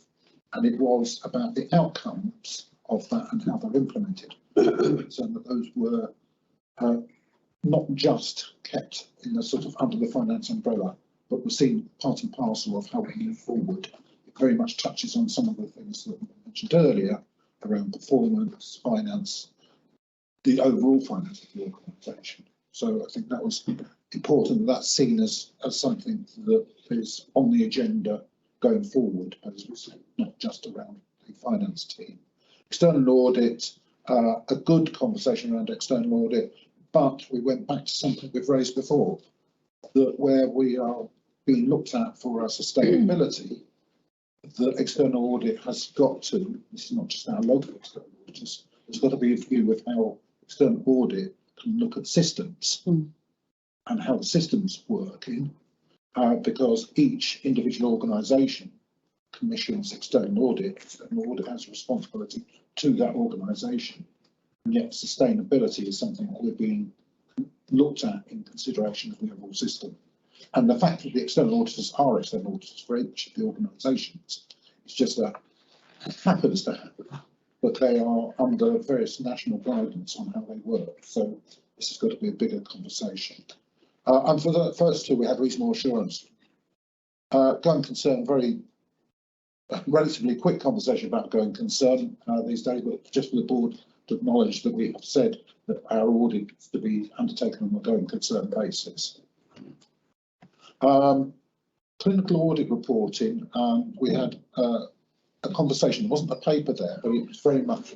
and it was about the outcomes of that and how they're implemented. So that those were not just kept in the sort of under the finance umbrella, but were seen part and parcel of how we move forward. It very much touches on some of the things that we mentioned earlier around performance, finance, the overall finance of the organisation. So I think that was important. That's seen as something that is on the agenda going forward, as we said, not just around the finance team. External audit, a good conversation around external audit, but we went back to something we've raised before, that where we are being looked at for our sustainability, the external audit has got to, this is not just our local external auditors, there's got to be a view with how external audit can look at systems and how the systems work in, because each individual organisation commissions external audit. External audit has a responsibility to that organisation, and yet sustainability is something that we're being looked at in consideration of the overall system. And the fact that the external auditors are external auditors for each of the organisations, it's just that it happens to happen, but they are under various national guidance on how they work. So this has got to be a bigger conversation. And for the first two, we had reasonable assurance. Going concern, relatively quick conversation about going concern these days, but just for the board to acknowledge that we have said that our audit is to be undertaken on a going concern basis. Clinical audit reporting, we had a conversation. There wasn't a paper there, but it was very much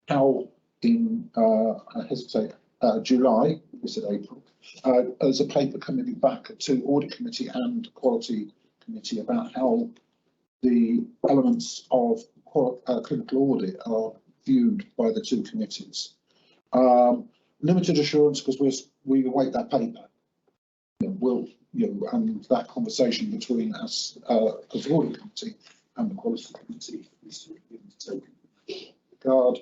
how in, I hesitate, July, we said April, there's a paper coming back to Audit Committee and Quality Committee about how the elements of clinical audit are viewed by the two committees. Limited assurance, because we await that paper. And that conversation between us, the Audit Committee and the Quality Committee is taken regard.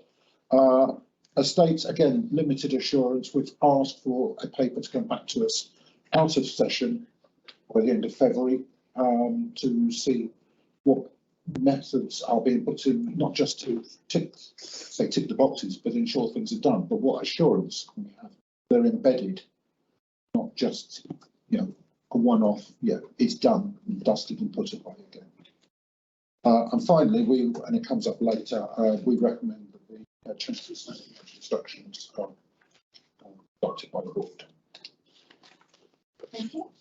Estates, again, limited assurance. We've asked for a paper to come back to us out of session by the end of February to see what methods are being put in, not just to tick the boxes, but ensure things are done. But what assurance can we have? They're embedded, not just, a one-off, it's done and dusted and put away again. And finally, and it comes up later, we recommend that the Chancellor's instructions are adopted by the board. Thank you.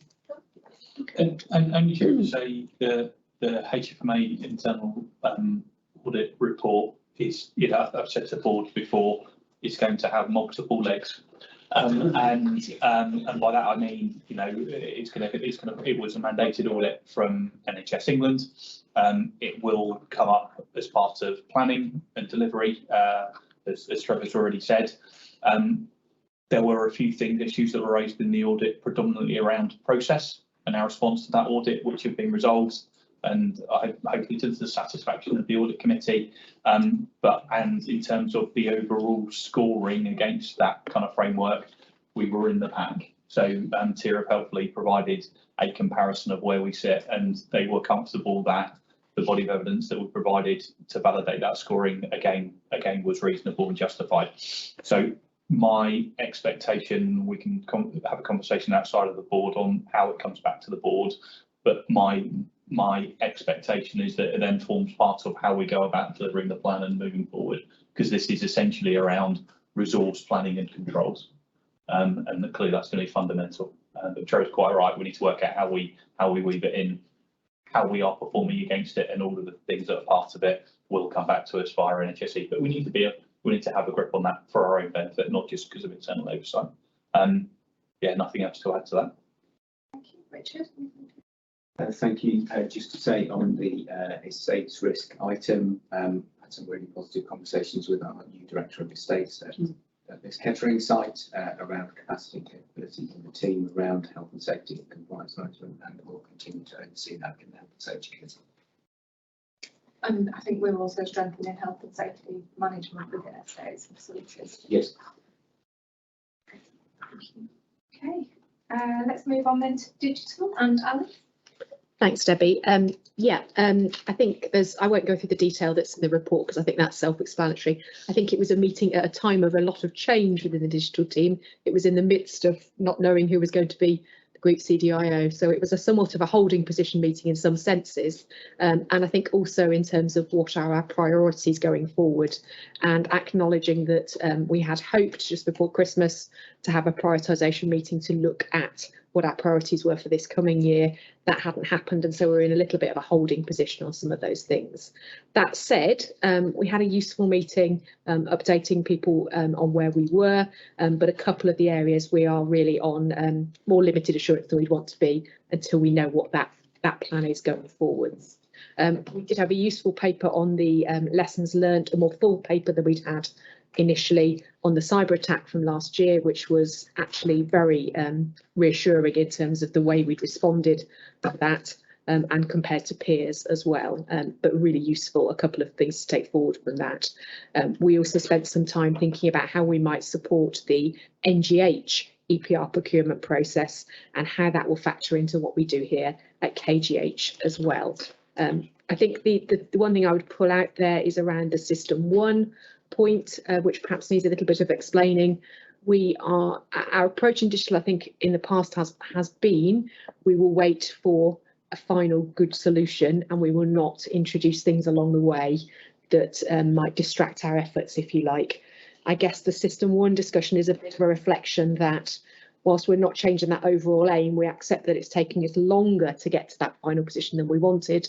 And you should say the HFMA internal audit report is, I've said to the board before, it's going to have multiple legs. And by that I mean, it was a mandated audit from NHS England. It will come up as part of planning and delivery, as Trevor's already said. There were a few issues that were raised in the audit, predominantly around process and our response to that audit, which have been resolved, and hopefully to the satisfaction of the audit committee. And in terms of the overall scoring against that kind of framework, we were in the pack. So TIRA helpfully provided a comparison of where we sit, and they were comfortable that the body of evidence that we provided to validate that scoring again was reasonable and justified. So my expectation, we can have a conversation outside of the board on how it comes back to the board, but my expectation is that it then forms part of how we go about delivering the plan and moving forward, because this is essentially around resource planning and controls, and clearly that's going to be fundamental. But Trevor's quite right, we need to work out how we weave it in, how we are performing against it, and all of the things that are part of it will come back to us via NHSE. But we need to have a grip on that for our own benefit, not just because of internal oversight. Nothing else to add to that. Thank you, Richard. Thank you. Just to say on the estates risk item, had some really positive conversations with our new director of estates, this Kettering site around capacity and capability in the team around health and safety and compliance management, and we'll continue to oversee that in the health and safety committee. And I think we're also strengthening health and safety management within estates and facilities. Yes. Okay, let's move on then to digital, and Alice. Thanks, Debbie. I think I won't go through the detail that's in the report because I think that's self-explanatory. I think it was a meeting at a time of a lot of change within the digital team. It was in the midst of not knowing who was going to be the group CDIO. So it was somewhat of a holding position meeting in some senses. And I think also in terms of what are our priorities going forward, and acknowledging that we had hoped just before Christmas to have a prioritisation meeting to look at what our priorities were for this coming year. That hadn't happened, and so we're in a little bit of a holding position on some of those things. That said, we had a useful meeting updating people on where we were, but a couple of the areas we are really on more limited assurance than we'd want to be until we know what that plan is going forwards. We did have a useful paper on the lessons learned, a more full paper than we'd had initially on the cyber attack from last year, which was actually very reassuring in terms of the way we'd responded to that and compared to peers as well, but really useful. A couple of things to take forward from that. We also spent some time thinking about how we might support the NGH EPR procurement process and how that will factor into what we do here at KGH as well. I think the one thing I would pull out there is around the System 1 point, which perhaps needs a little bit of explaining. Our approach in digital, I think in the past has been, we will wait for a final good solution and we will not introduce things along the way that might distract our efforts, if you like. I guess the System 1 discussion is a bit of a reflection that whilst we're not changing that overall aim, we accept that it's taking us longer to get to that final position than we wanted.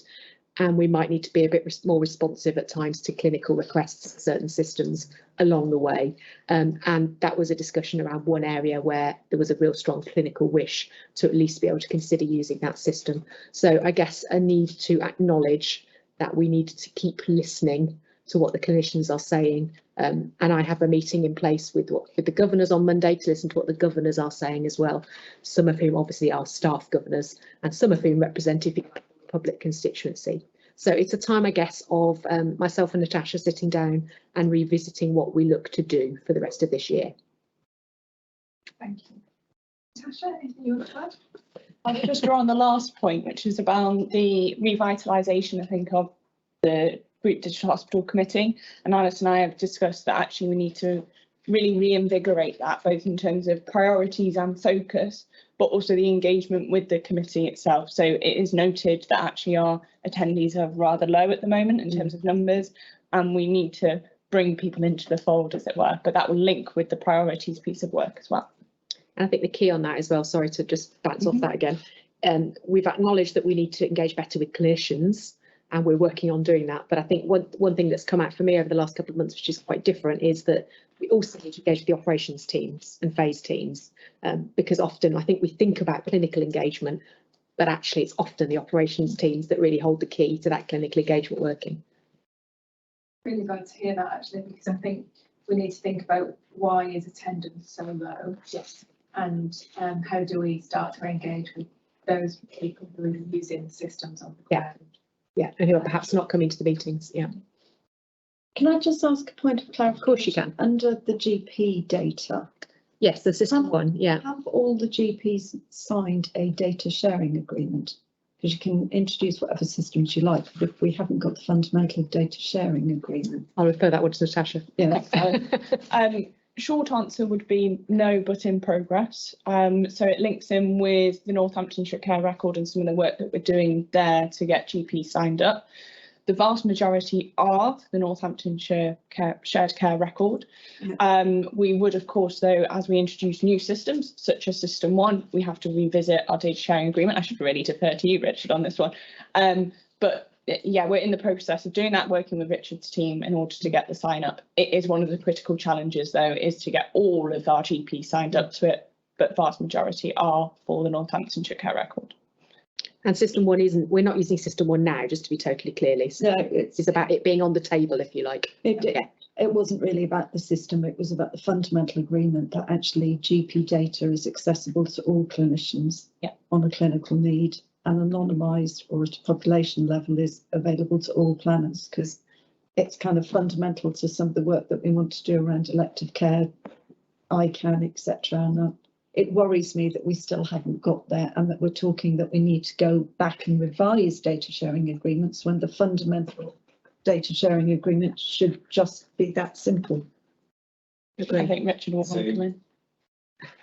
And we might need to be a bit more responsive at times to clinical requests for certain systems along the way. And that was a discussion around one area where there was a real strong clinical wish to at least be able to consider using that system. So I guess a need to acknowledge that we need to keep listening to what the clinicians are saying. And I have a meeting in place with the governors on Monday to listen to what the governors are saying as well, some of whom obviously are staff governors and some of whom represent public constituency. So it's a time, I guess, of myself and Natasha sitting down and revisiting what we look to do for the rest of this year. Thank you. Natasha, anything you want to add? I would just draw on the last point, which is about the revitalisation, I think, of the Group Digital Hospital Committee. And Alice and I have discussed that actually we need to really reinvigorate that, both in terms of priorities and focus, but also the engagement with the committee itself. So it is noted that actually our attendees are rather low at the moment in terms of numbers, and we need to bring people into the fold, as it were, but that will link with the priorities piece of work as well. And I think the key on that as well, sorry to just bounce off that again, we've acknowledged that we need to engage better with clinicians, and we're working on doing that. But I think one thing that's come out for me over the last couple of months, which is quite different, is that we also need to engage with the operations teams and phase teams, because often I think we think about clinical engagement, but actually it's often the operations teams that really hold the key to that clinical engagement working. Really glad to hear that, actually, because I think we need to think about why is attendance so low. Yes. And how do we start to engage with those people who are using the systems on the ground? Yeah, and who are perhaps not coming to the meetings. Yeah. Can I just ask a point of clarification? Of course you can. Under the GP data. Yes, the System 1, yeah. Have all the GPs signed a data sharing agreement? Because you can introduce whatever systems you like, but if we haven't got the fundamental data sharing agreement. I'll refer that one to Natasha. Yeah. Short answer would be no, but in progress. So it links in with the Northamptonshire Care Record and some of the work that we're doing there to get GPs signed up. The vast majority are the Northamptonshire Shared Care Record. We would, of course, though, as we introduce new systems, such as System 1, we have to revisit our data sharing agreement. I should really defer to you, Richard, on this one. But yeah, we're in the process of doing that, working with Richard's team in order to get the sign up. It is one of the critical challenges, though, is to get all of our GPs signed up to it, but vast majority are for the Northamptonshire Care Record. And System 1 we're not using System 1 now, just to be totally clearly. So no, it's about it being on the table, if you like. It wasn't really about the system, it was about the fundamental agreement that actually GP data is accessible to all clinicians on a clinical need, and anonymised or at a population level is available to all planners, because it's kind of fundamental to some of the work that we want to do around elective care, ICANN, etc. And it worries me that we still haven't got there, and that we're talking that we need to go back and revise data sharing agreements when the fundamental data sharing agreement should just be that simple. I think Richard will want to come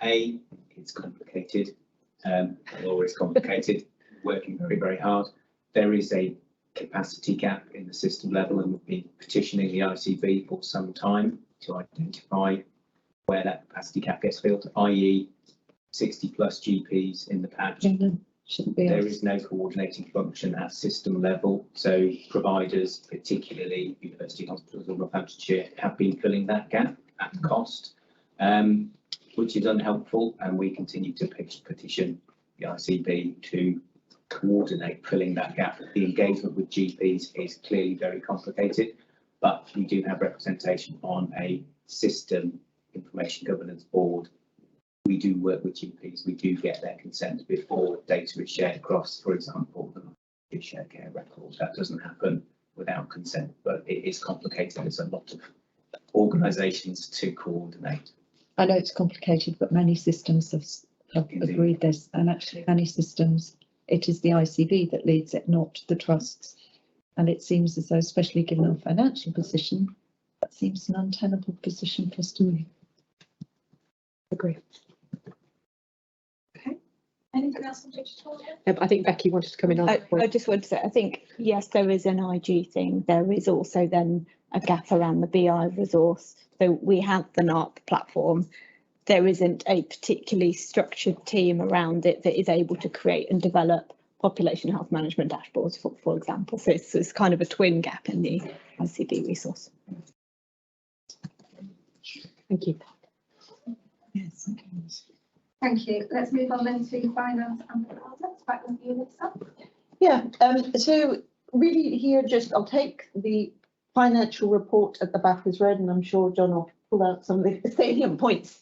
in. It's complicated, always complicated, working very, very hard. There is a capacity gap in the system level, and we've been petitioning the ICB for some time to identify where that capacity gap gets filled, i.e. 60 plus GPs in the patch. Shouldn't be. There is no coordinating function at system level, so providers, particularly university hospitals in Northamptonshire, have been filling that gap at cost, which is unhelpful, and we continue to petition the ICB to coordinate filling that gap. The engagement with GPs is clearly very complicated, but we do have representation on a system information governance board. We do work with GPs, we do get their consent before data is shared across, for example, the shared care record. That doesn't happen without consent, but it is complicated. There's a lot of organisations to coordinate. I know it's complicated, but many systems have agreed this, and actually many systems, it is the ICB that leads it, not the trusts. And it seems as though, especially given our financial position, that seems an untenable position for us to be. Agree. Anything else on digital? I think Becky wanted to come in on that point. I just wanted to say, I think, yes, there is an IG thing. There is also then a gap around the BI resource. So we have the NARC platform. There isn't a particularly structured team around it that is able to create and develop population health management dashboards, for example. So it's kind of a twin gap in the ICB resource. Thank you. Yes. Thank you. Let's move on then to finance and projects. Back with you, Lisa. Yeah, so really here, just I'll take the financial report at the back as read, and I'm sure John will pull out some of the salient points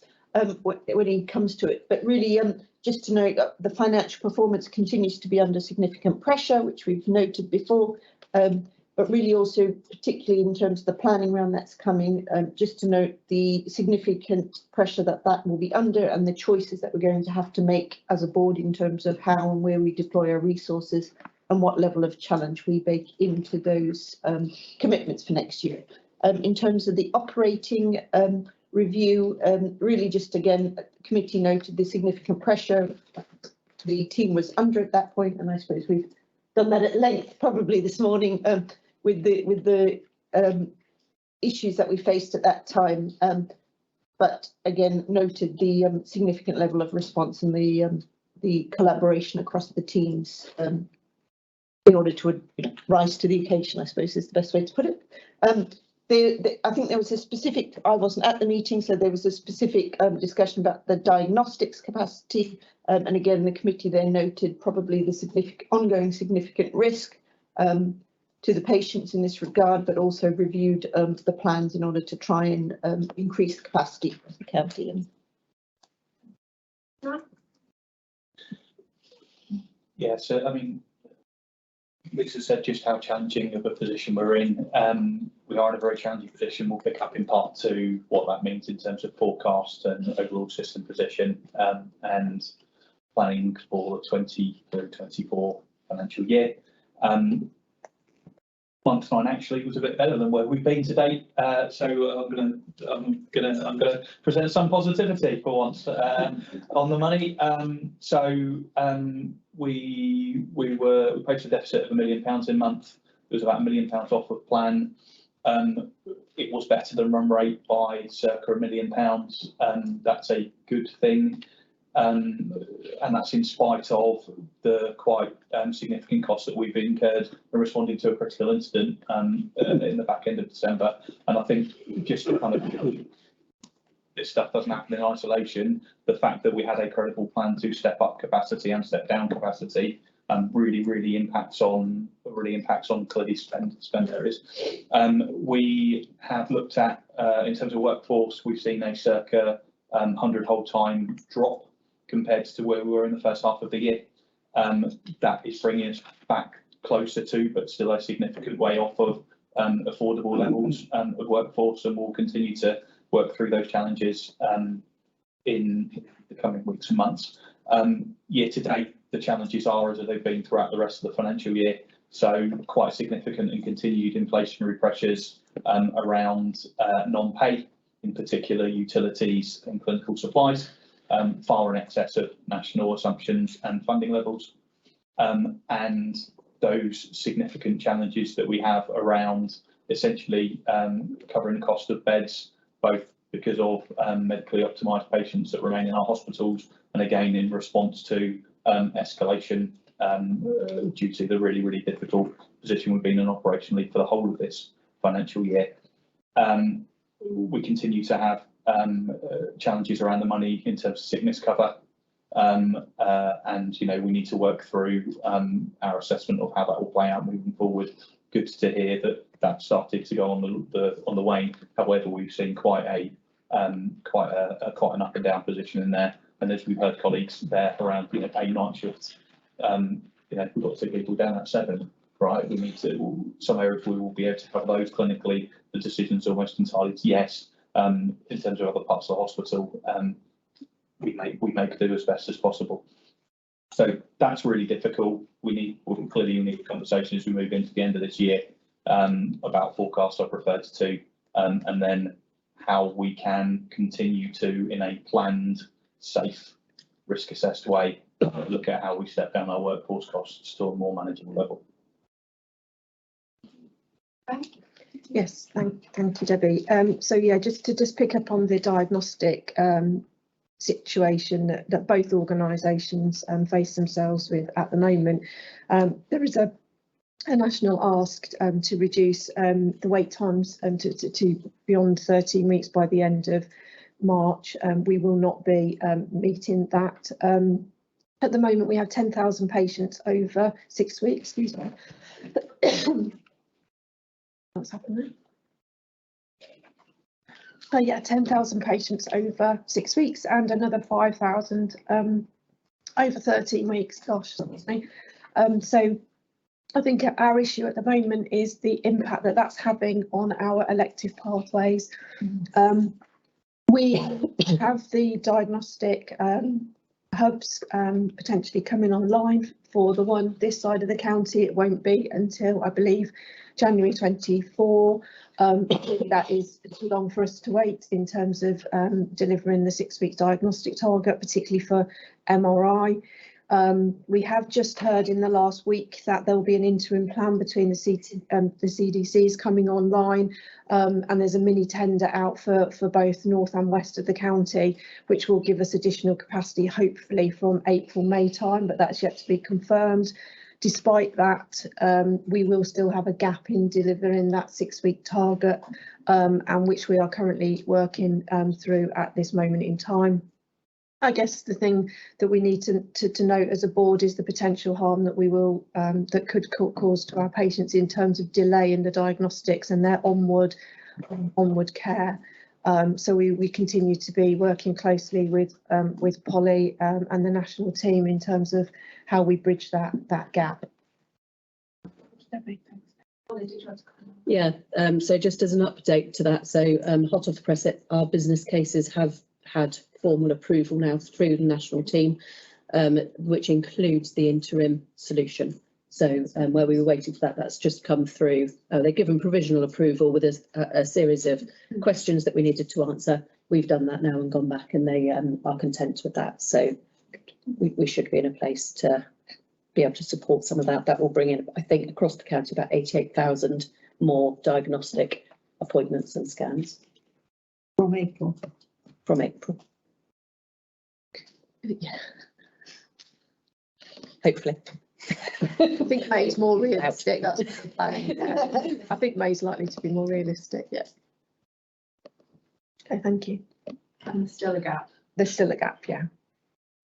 when he comes to it. But really, just to note, the financial performance continues to be under significant pressure, which we've noted before. But really also, particularly in terms of the planning round that's coming, just to note the significant pressure that will be under, and the choices that we're going to have to make as a board in terms of how and where we deploy our resources, and what level of challenge we bake into those commitments for next year. In terms of the operating review, really just again, the committee noted the significant pressure the team was under at that point, and I suppose we've done that at length probably this morning with the issues that we faced at that time. But again, noted the significant level of response and the collaboration across the teams in order to rise to the occasion, I suppose is the best way to put it. I think there was a specific, I wasn't at the meeting, so there was a specific discussion about the diagnostics capacity. And again, the committee then noted probably the ongoing significant risk to the patients in this regard, but also reviewed the plans in order to try and increase capacity across the county. Yeah, so I mean, Lisa said just how challenging of a position we're in. We are in a very challenging position. We'll pick up in part 2 what that means in terms of forecast and overall system position, and planning for the 23-24 financial year. Month 9 actually was a bit better than where we've been to date, so I'm gonna present some positivity for once on the money. We posted a deficit of £1 million in month. It was about £1 million off of plan. It was better than run rate by circa £1 million. That's a good thing. And that's in spite of the quite significant costs that we've incurred in responding to a critical incident in the back end of December. And I think just to kind of, this stuff doesn't happen in isolation. The fact that we had a credible plan to step up capacity and step down capacity really impacts on clearly spend areas. We have looked at in terms of workforce, we've seen a circa 100 whole time drop compared to where we were in the first half of the year. That is bringing us back closer to, but still a significant way off of affordable levels of workforce, and we'll continue to work through those challenges in the coming weeks and months. Year to date, the challenges are as they've been throughout the rest of the financial year. So quite significant and continued inflationary pressures around non-pay, in particular utilities and clinical supplies, far in excess of national assumptions and funding levels. And those significant challenges that we have around essentially covering the cost of beds, both because of medically optimised patients that remain in our hospitals, and again in response to escalation due to the really difficult position we've been in operationally for the whole of this financial year. We continue to have challenges around the money in terms of sickness cover, and you know, we need to work through our assessment of how that will play out moving forward. Good to hear that that started to go on the wane. However, we've seen quite an up and down position in there, and as we've heard colleagues there around, you know, pay night shifts, you know, we've got to see people down at 7, right? We need to, some areas we will be able to cover those clinically. The decision's almost entirely yes. In terms of other parts of the hospital, we make do as best as possible. So that's really difficult. We clearly need a conversation as we move into the end of this year about forecasts I've referred to, and then how we can continue to, in a planned, safe, risk-assessed way, look at how we step down our workforce costs to a more manageable level. Yes, thank you, Debbie. So yeah, just to pick up on the diagnostic situation that both organisations face themselves with at the moment. There is a national ask to reduce the wait times to beyond 13 weeks by the end of March. We will not be meeting that. At the moment, we have 10,000 patients over 6 weeks. Excuse me. What's happening? Oh yeah, 10,000 patients over 6 weeks and another 5,000 over 13 weeks. Gosh, excuse me. So I think our issue at the moment is the impact that that's having on our elective pathways. We have the diagnostic hubs potentially coming online for the one this side of the county. It won't be until, I believe, January 24. That is too long for us to wait in terms of delivering the 6-week diagnostic target, particularly for MRI. We have just heard in the last week that there will be an interim plan between the CDCs coming online, and there's a mini tender out for both north and west of the county, which will give us additional capacity, hopefully from April-May time, but that's yet to be confirmed. Despite that, we will still have a gap in delivering that 6-week target, and which we are currently working through at this moment in time. I guess the thing that we need to note as a board is the potential harm that we will that could cause to our patients in terms of delay in the diagnostics and their onward care. So we continue to be working closely with Polly and the national team in terms of how we bridge that gap. Yeah, so just as an update to that, so hot off the press, our business cases have had formal approval now through the national team, which includes the interim solution. So where we were waiting for that, that's just come through. They're given provisional approval with a series of questions that we needed to answer. We've done that now and gone back, and they are content with that. So we should be in a place to be able to support some of that. That will bring in, I think, across the county about 88,000 more diagnostic appointments and scans. From April. From April. Yeah. Hopefully. I think May's more realistic. That's the plan. I think May's likely to be more realistic. Yeah. Okay, thank you. And there's still a gap. There's still a gap, yeah.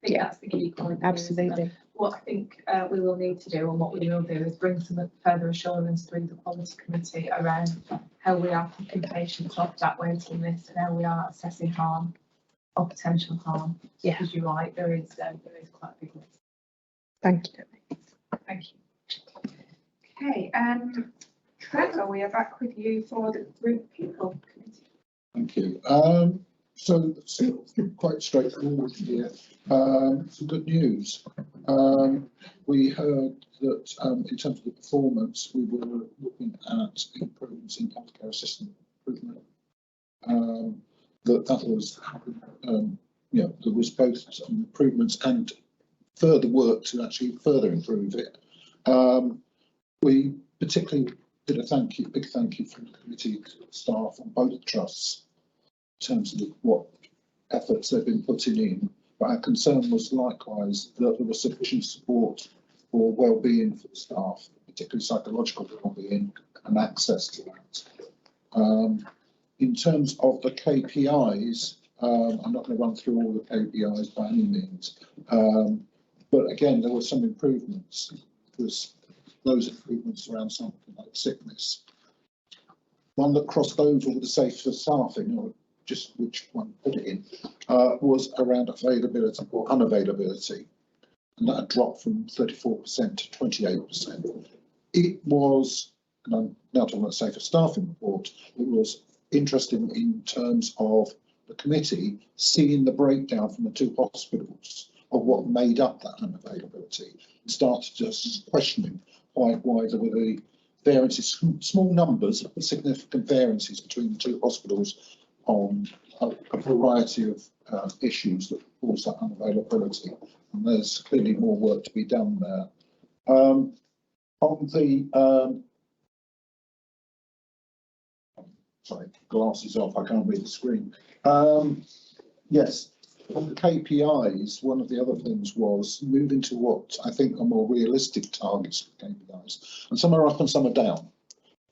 I think that's the key point. Absolutely. what I think we will need to do, and what we will do, is bring some further assurance through the policy committee around how we are picking patients off that waiting list and how we are assessing harm or potential harm. Yeah. Because you're right, there is quite a big list. Thank you. Thank you. Okay, Trevor, we are back with you for the group people committee. Thank you. So quite straightforward here. Some good news. We heard that in terms of the performance, we were looking at improvements in healthcare assistant improvement. That was, there was both some improvements and further work to actually further improve it. We particularly did a big thank you from the committee staff on both trusts in terms of what efforts they've been putting in. But our concern was likewise that there was sufficient support for well-being for the staff, particularly psychological well-being and access to that. In terms of the KPIs, I'm not going to run through all the KPIs by any means, but again, there were some improvements. There's those improvements around something like sickness. One that crossed over with the safer staffing, or just which one put it in, was around availability or unavailability, and that dropped from 34% to 28%. It was, and I'm now talking about safer staffing report, it was interesting in terms of the committee seeing the breakdown from the two hospitals of what made up that unavailability, and started just questioning why there were the variances, small numbers, but significant variances between the two hospitals on a variety of issues that cause that unavailability. And there's clearly more work to be done there. On the sorry, glasses off, I can't read the screen. Yes, on the KPIs, one of the other things was moving to what I think are more realistic targets for KPIs, and some are up and some are down.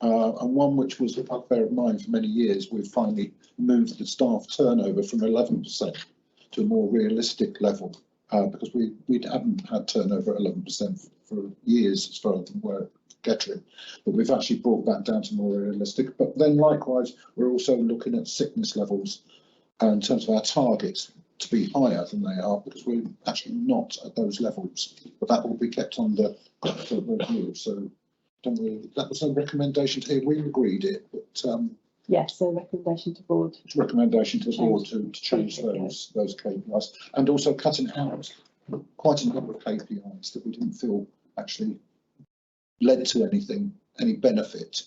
And one which was a bugbear of mine for many years, we've finally moved the staff turnover from 11% to a more realistic level, because we haven't had turnover at 11% for years as far as we're getting, but we've actually brought that down to more realistic. But then likewise, we're also looking at sickness levels in terms of our targets to be higher than they are, because we're actually not at those levels, but that will be kept under review. So that was a recommendation to here. We agreed it, but yes, a recommendation to board. Recommendation to the board to change those KPIs, and also cutting out quite a number of KPIs that we didn't feel actually led to any benefit.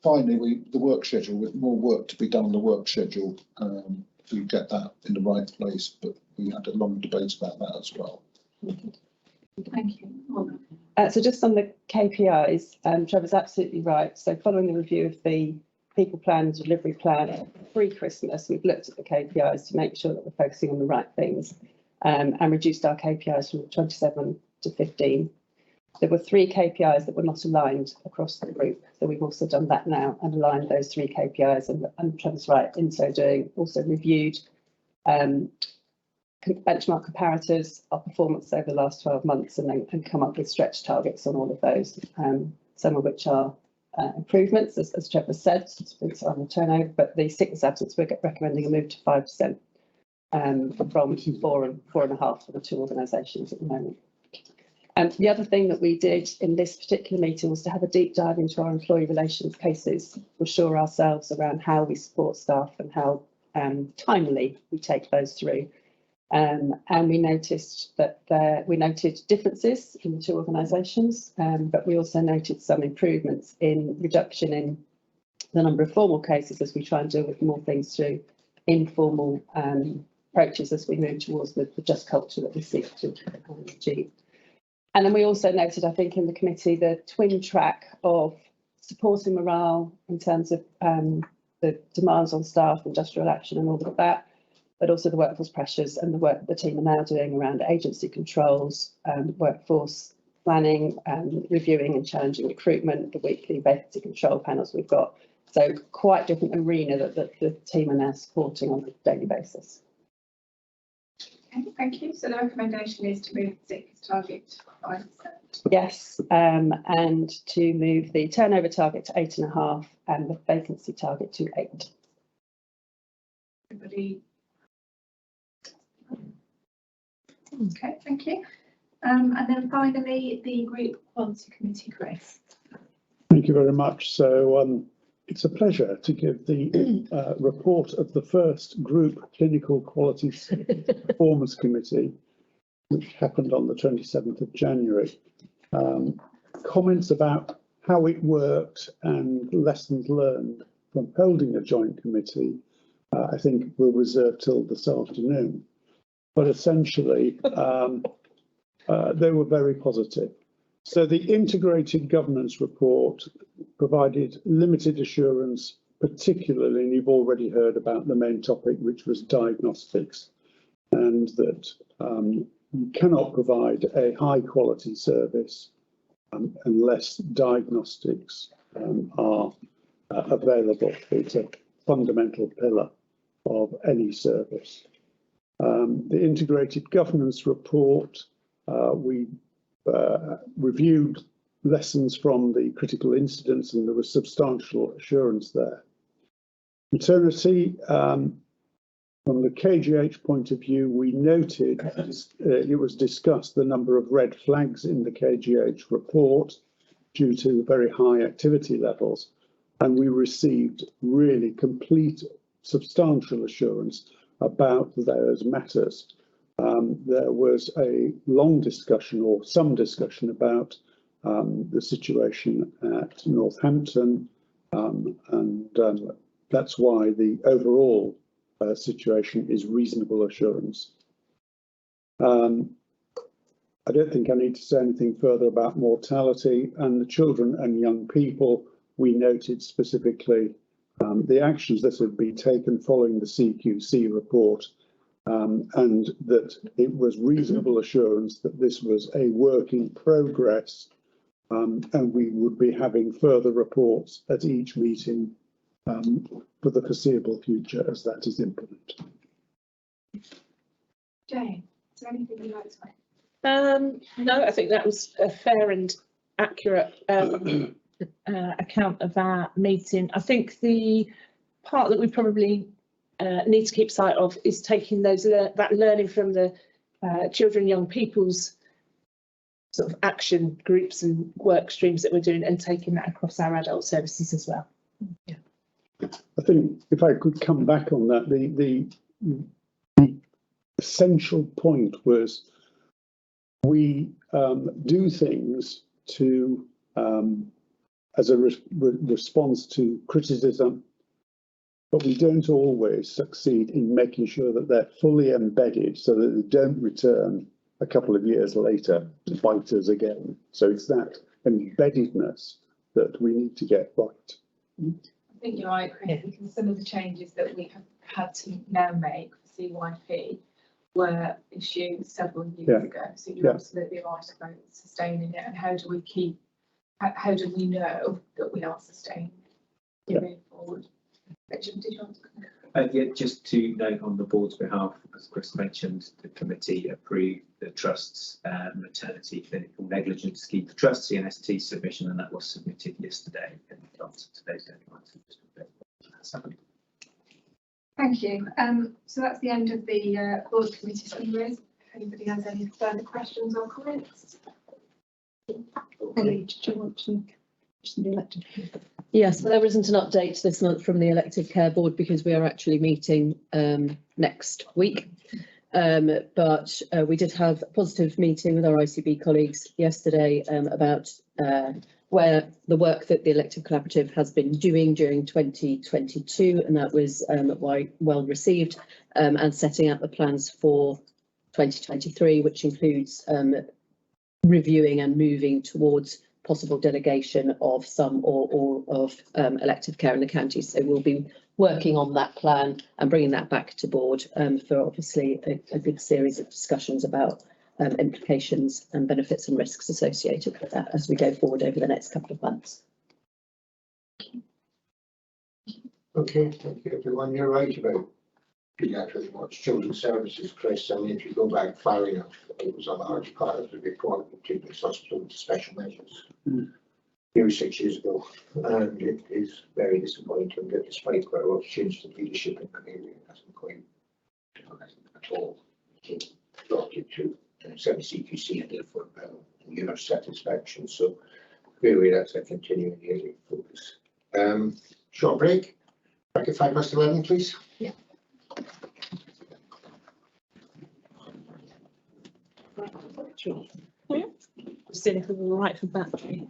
Finally, the work schedule, with more work to be done on the work schedule to get that in the right place, but we had a long debate about that as well. Thank you. So just on the KPIs, Trevor's absolutely right. So following the review of the people plan, delivery plan pre-Christmas, we've looked at the KPIs to make sure that we're focusing on the right things, and reduced our KPIs from 27 to 15. There were 3 KPIs that were not aligned across the group, so we've also done that now and aligned those 3 KPIs, and Trevor's right in so doing, also reviewed benchmark comparators, our performance over the last 12 months, and come up with stretch targets on all of those, some of which are improvements, as Trevor said, it's on the turnover, but the sickness absence, we're recommending a move to 5% from 4 and 4.5 for the 2 organisations at the moment. The other thing that we did in this particular meeting was to have a deep dive into our employee relations cases to assure ourselves around how we support staff and how timely we take those through. And we noticed that we noted differences in the 2 organisations, but we also noted some improvements in reduction in the number of formal cases as we try and deal with more things through informal approaches as we move towards the just culture that we seek to achieve. And then we also noted, I think, in the committee, the twin track of supporting morale in terms of the demands on staff, industrial action and all of that, but also the workforce pressures and the work the team are now doing around agency controls, workforce planning, reviewing and challenging recruitment, the weekly vacancy control panels we've got. So quite different arena that the team are now supporting on a daily basis. Okay, thank you. So the recommendation is to move the sickness target to 5%. Yes, and to move the turnover target to 8.5 and the vacancy target to 8. Everybody. Okay, thank you. And then finally, the group quality committee, Grace. Thank you very much. So it's a pleasure to give the report of the first group clinical quality performance committee, which happened on the 27th of January. Comments about how it worked and lessons learned from holding a joint committee, I think we'll reserve till this afternoon. But essentially, they were very positive. So the integrated governance report provided limited assurance, particularly, and you've already heard about the main topic, which was diagnostics, and that you cannot provide a high quality service unless diagnostics are available. It's a fundamental pillar of any service. The integrated governance report, we reviewed lessons from the critical incidents, and there was substantial assurance there. Maternity, from the KGH point of view, we noted it was discussed the number of red flags in the KGH report due to very high activity levels, and we received really complete, substantial assurance about those matters. There was a long discussion, or some discussion, about the situation at Northampton, and that's why the overall situation is reasonable assurance. I don't think I need to say anything further about mortality and the children and young people. We noted specifically the actions that have been taken following the CQC report, and that it was reasonable assurance that this was a work in progress, and we would be having further reports at each meeting for the foreseeable future as that is implemented. Jane, is there anything you'd like to say? No, I think that was a fair and accurate account of our meeting. I think the part that we probably need to keep sight of is taking that learning from the children and young people's sort of action groups and work streams that we're doing, and taking that across our adult services as well. Yeah. I think if I could come back on that, the essential point was we do things to as a response to criticism, but we don't always succeed in making sure that they're fully embedded so that they don't return a couple of years later to bite us again. So it's that embeddedness that we need to get right. I think you're right, Chris, because some of the changes that we have had to now make for CYP were issued several years ago. So you're absolutely right about sustaining it, and how do we know that we are sustaining it moving forward? Richard, did you want to? Yeah, just to note on the board's behalf, as Chris mentioned, the committee approved the trust's maternity clinical negligence scheme for trust CNST submission, and that was submitted yesterday in advance of today's deadline. Thank you. So that's the end of the board committee summaries. If anybody has any further questions or comments? Ellie, did you want to? Yes, there isn't an update this month from the Elective Care Board because we are actually meeting next week. But we did have a positive meeting with our ICB colleagues yesterday about where the work that the Elective Collaborative has been doing during 2022, and that was well received, and setting out the plans for 2023, which includes reviewing and moving towards possible delegation of some or all of elective care in the county. So we'll be working on that plan and bringing that back to board for obviously a good series of discussions about implications and benefits and risks associated with that as we go forward over the next couple of months. Okay, thank you everyone. You're right about Paediatric Watch Children's Services, Chris, I mean, if you go back far enough, it was a large part of the report of Children's Hospital with special measures. 6 years ago, and it is very disappointing that despite quite a lot of change to leadership in that area, it hasn't quite at all brought it to CQC and therefore your satisfaction. So clearly that's a continuing area of focus. Short break, back at 11:05, please. Yeah. Seeing if we were right for battery.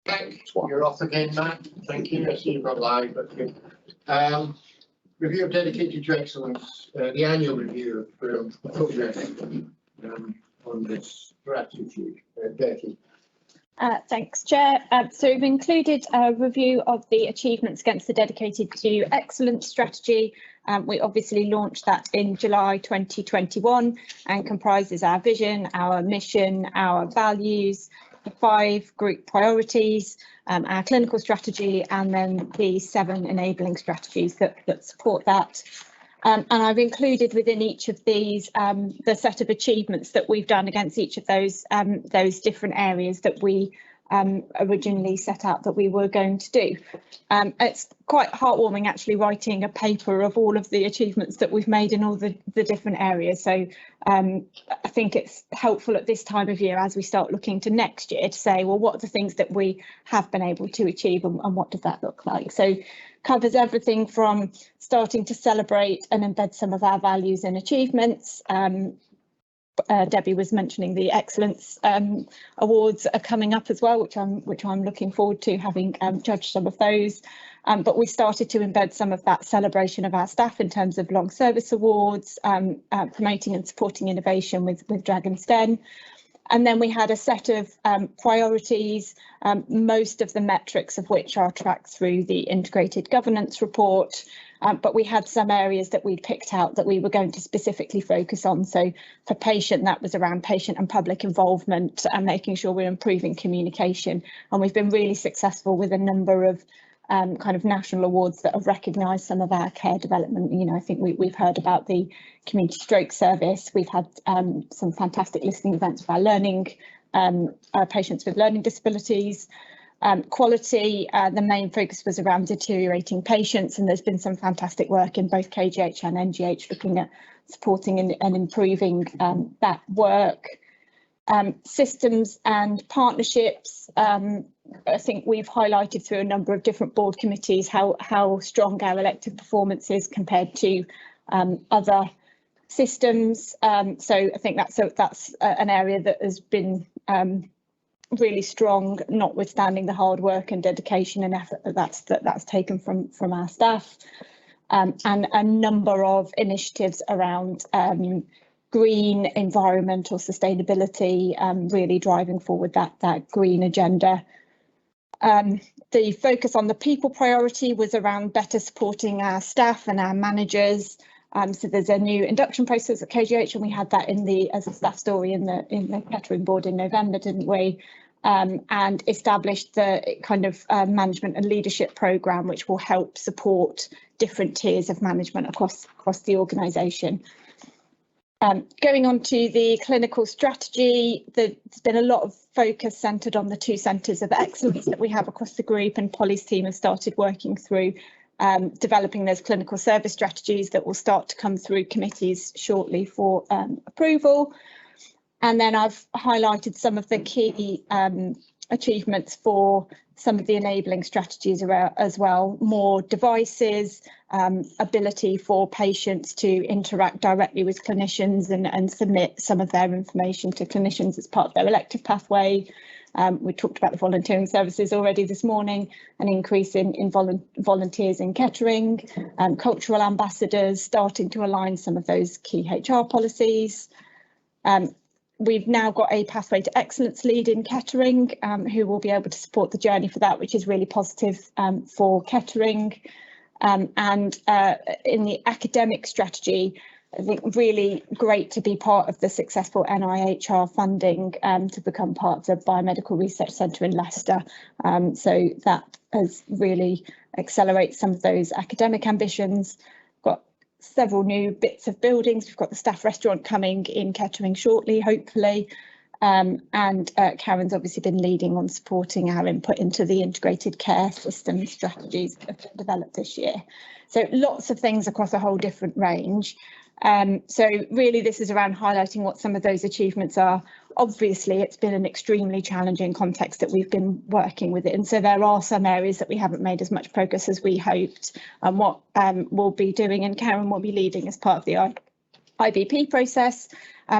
Thanks. You're off again, Matt. Thank you. I see you've got live, but good. Review of dedicated to excellence, the annual review of progress on this strategy. Becky. Thanks, Chair. So we've included a review of the achievements against the Dedicated to Excellence strategy. We obviously launched that in July 2021 and comprises our vision, our mission, our values, the 5 group priorities, our clinical strategy, and then the 7 enabling strategies that support that. And I've included within each of these the set of achievements that we've done against each of those different areas that we originally set out that we were going to do. It's quite heartwarming actually writing a paper of all of the achievements that we've made in all the different areas. So I think it's helpful at this time of year as we start looking to next year to say, well, what are the things that we have been able to achieve and what does that look like? So covers everything from starting to celebrate and embed some of our values and achievements. Debbie was mentioning the excellence awards are coming up as well, which I'm looking forward to, having judged some of those. But we started to embed some of that celebration of our staff in terms of long service awards, promoting and supporting innovation with Dragon's Den. And then we had a set of priorities, most of the metrics of which are tracked through the integrated governance report. But we had some areas that we picked out that we were going to specifically focus on. So for patient, that was around patient and public involvement and making sure we're improving communication. And we've been really successful with a number of kind of national awards that have recognised some of our care development. You know, I think we've heard about the Community Stroke Service. We've had some fantastic listening events for our learning, patients with learning disabilities. Quality, the main focus was around deteriorating patients, and there's been some fantastic work in both KGH and NGH looking at supporting and improving that work. Systems and partnerships, I think we've highlighted through a number of different board committees how strong our elective performance is compared to other systems. So I think that's an area that has been really strong, notwithstanding the hard work and dedication and effort that's taken from our staff, and a number of initiatives around green environmental sustainability, really driving forward that green agenda. The focus on the people priority was around better supporting our staff and our managers. So there's a new induction process at KGH, and we had that as a staff story in the catering board in November, didn't we? And established the kind of management and leadership programme, which will help support different tiers of management across the organisation. Going on to the clinical strategy, there's been a lot of focus centred on the 2 centres of excellence that we have across the group, and Polly's team has started working through developing those clinical service strategies that will start to come through committees shortly for approval. And then I've highlighted some of the key achievements for some of the enabling strategies as well. More devices, ability for patients to interact directly with clinicians and submit some of their information to clinicians as part of their elective pathway. We talked about the volunteering services already this morning, an increase in volunteers in Kettering, cultural ambassadors, starting to align some of those key HR policies. We've now got a Pathway to Excellence lead in Kettering, who will be able to support the journey for that, which is really positive for Kettering. And in the academic strategy, I think really great to be part of the successful NIHR funding to become part of the Biomedical Research Centre in Leicester. So that has really accelerated some of those academic ambitions. Got several new bits of buildings. We've got the staff restaurant coming in Kettering shortly, hopefully. And Karen's obviously been leading on supporting our input into the integrated care system strategies that have been developed this year. So lots of things across a whole different range. So really this is around highlighting what some of those achievements are. Obviously, it's been an extremely challenging context that we've been working with it. And so there are some areas that we haven't made as much progress as we hoped. And what we'll be doing, and Karen will be leading as part of the IBP process,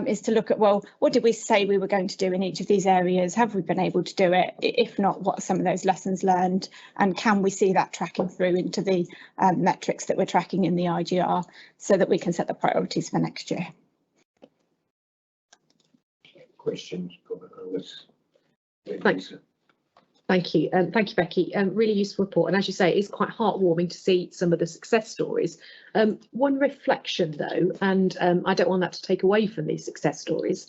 is to look at, well, what did we say we were going to do in each of these areas? Have we been able to do it? If not, what are some of those lessons learned? And can we see that tracking through into the metrics that we're tracking in the IGR so that we can set the priorities for next year? Questions, comment on this? Thanks. Thank you. Thank you, Becky. Really useful report. And as you say, it's quite heartwarming to see some of the success stories. One reflection, though, and I don't want that to take away from these success stories,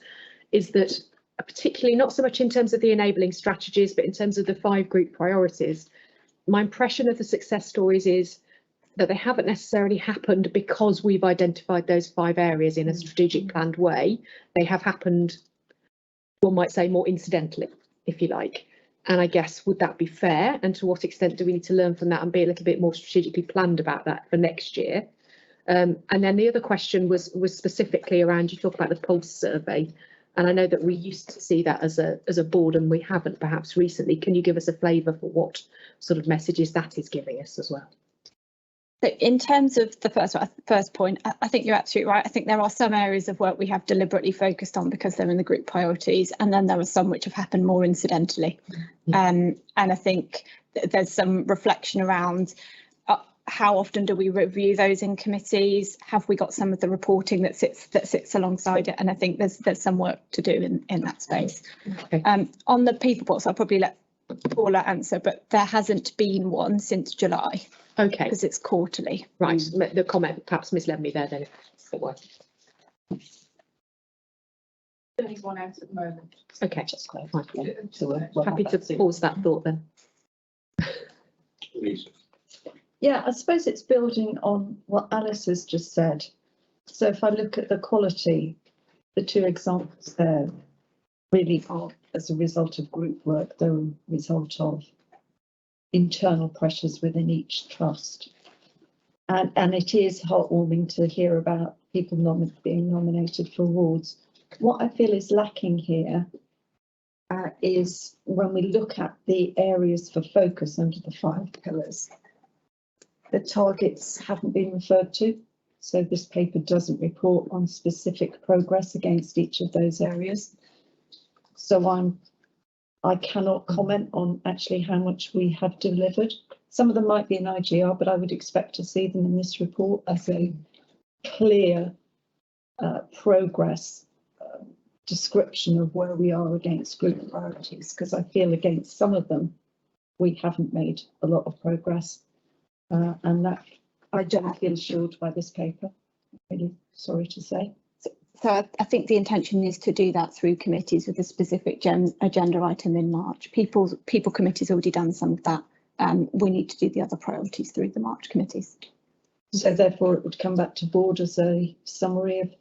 is that particularly not so much in terms of the enabling strategies, but in terms of the 5 group priorities, my impression of the success stories is that they haven't necessarily happened because we've identified those 5 areas in a strategic planned way. They have happened, one might say, more incidentally, if you like. And I guess, would that be fair? And to what extent do we need to learn from that and be a little bit more strategically planned about that for next year? And then the other question was specifically around, you talk about the pulse survey. And I know that we used to see that as a board and we haven't perhaps recently. Can you give us a flavour for what sort of messages that is giving us as well? So in terms of the first point, I think you're absolutely right. I think there are some areas of work we have deliberately focused on because they're in the group priorities, and then there are some which have happened more incidentally. And I think there's some reflection around how often do we review those in committees? Have we got some of the reporting that sits alongside it? And I think there's some work to do in that space. Okay. On the people reports, I'll probably let Paula answer, but there hasn't been one since July. Okay. Because it's quarterly. Right. The comment perhaps misled me there then. There is one out at the moment. Okay, that's quite fine. So we're happy to pause that thought then. Yeah, I suppose it's building on what Alice has just said. So if I look at the quality, the 2 examples there really are as a result of group work, they're a result of internal pressures within each trust. And it is heartwarming to hear about people being nominated for awards. What I feel is lacking here is when we look at the areas for focus under the 5 pillars, the targets haven't been referred to. So this paper doesn't report on specific progress against each of those areas. So I cannot comment on actually how much we have delivered. Some of them might be in IGR, but I would expect to see them in this report as a clear progress description of where we are against group priorities, because I feel against some of them we haven't made a lot of progress, and that I don't feel assured by this paper. Really sorry to say. So I think the intention is to do that through committees with a specific agenda item in March. People committee's already done some of that. We need to do the other priorities through the March committees. So therefore it would come back to board as a summary of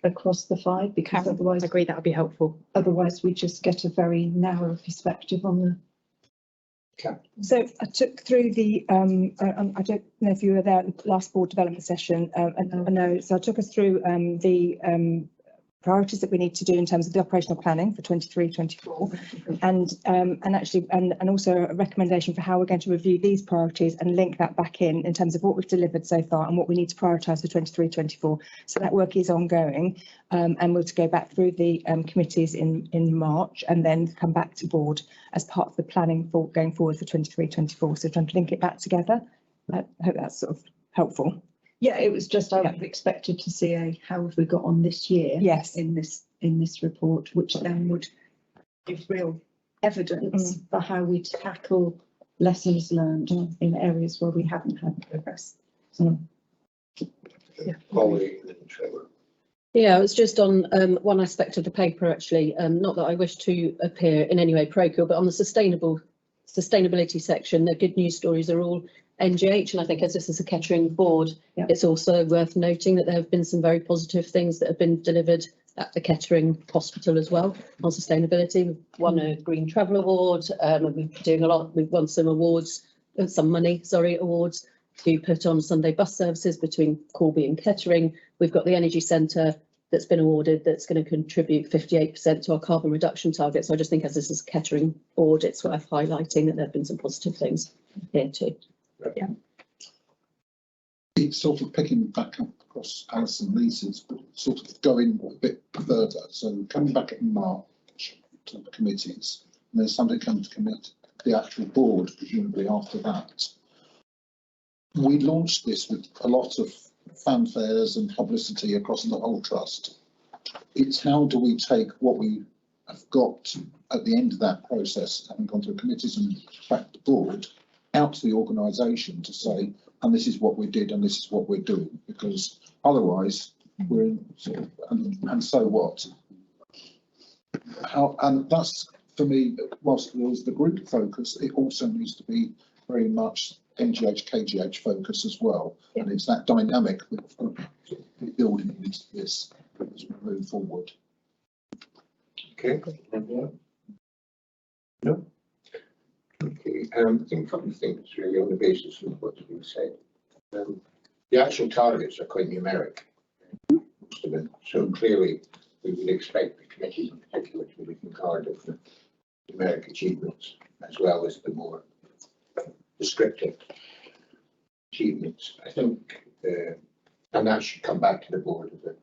across the 5, because otherwise I agree that would be helpful. Otherwise we just get a very narrow perspective on the. So I took through the, I don't know if you were there at the last board development session, and I know, so I took us through the priorities that we need to do in terms of the operational planning for 23-24, and actually and also a recommendation for how we're going to review these priorities and link that back in terms of what we've delivered so far and what we need to prioritise for 23-24. So that work is ongoing, and we'll go back through the committees in March and then come back to board as part of the planning for going forward for 23-24. So trying to link it back together. I hope that's sort of helpful. Yeah, it was just I would have expected to see how have we got on this year. Yes. In this report, which then would give real evidence for how we tackle lessons learned in areas where we haven't had progress. So, yeah, it's just on one aspect of the paper actually. Not that I wish to appear in any way parochial, but on the sustainability section, the good news stories are all NGH, and I think as this is a Kettering board, it's also worth noting that there have been some very positive things that have been delivered at the Kettering Hospital as well on sustainability. We've won a Green Travel Award, and we're doing a lot. We've won some awards, awards to put on Sunday bus services between Corby and Kettering. We've got the Energy Centre that's been awarded that's going to contribute 58% to our carbon reduction target. So I just think as this is a Kettering board, it's worth highlighting that there have been some positive things here too. Yeah. it's sort of picking back up across Alison Lee's, but sort of going a bit further. So coming back in March to the committees, and there's something coming to commit the actual board, presumably after that. We launched this with a lot of fanfares and publicity across the whole trust. It's how do we take what we have got at the end of that process, having gone through committees and back to the board, out to the organisation to say, and this is what we did and this is what we're doing, because otherwise we're in sort of, and so what? How, and that's for me, whilst there's the group focus, it also needs to be very much MGH, KGH focus as well. Yeah. And it's that dynamic that we've got to be building into this as we move forward. Okay. No. Okay. I think a couple of things really on the basis of what's been said. The actual targets are quite numeric, most of them. So clearly, we would expect the committee in particular to be looking hard at the numeric achievements as well as the more descriptive achievements. I think, and that should come back to the board as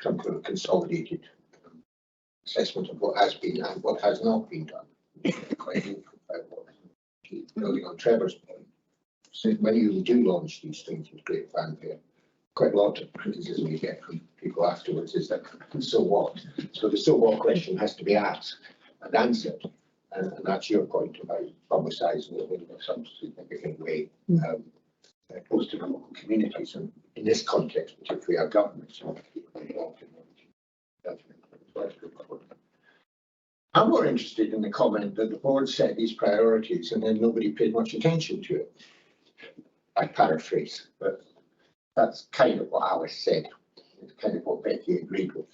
some kind of consolidated assessment of what has been and what has not been done. Building on Trevor's point, so when you do launch these things with great fanfare, quite a lot of criticism you get from people afterwards is that, so what? So the so what question has to be asked and answered, and that's your point about publicising it in some significant way, close to the local communities, and in this context, particularly our governments. I'm more interested in the comment that the board set these priorities and then nobody paid much attention to it. I paraphrase, but that's kind of what Alice said. It's kind of what Becky agreed with.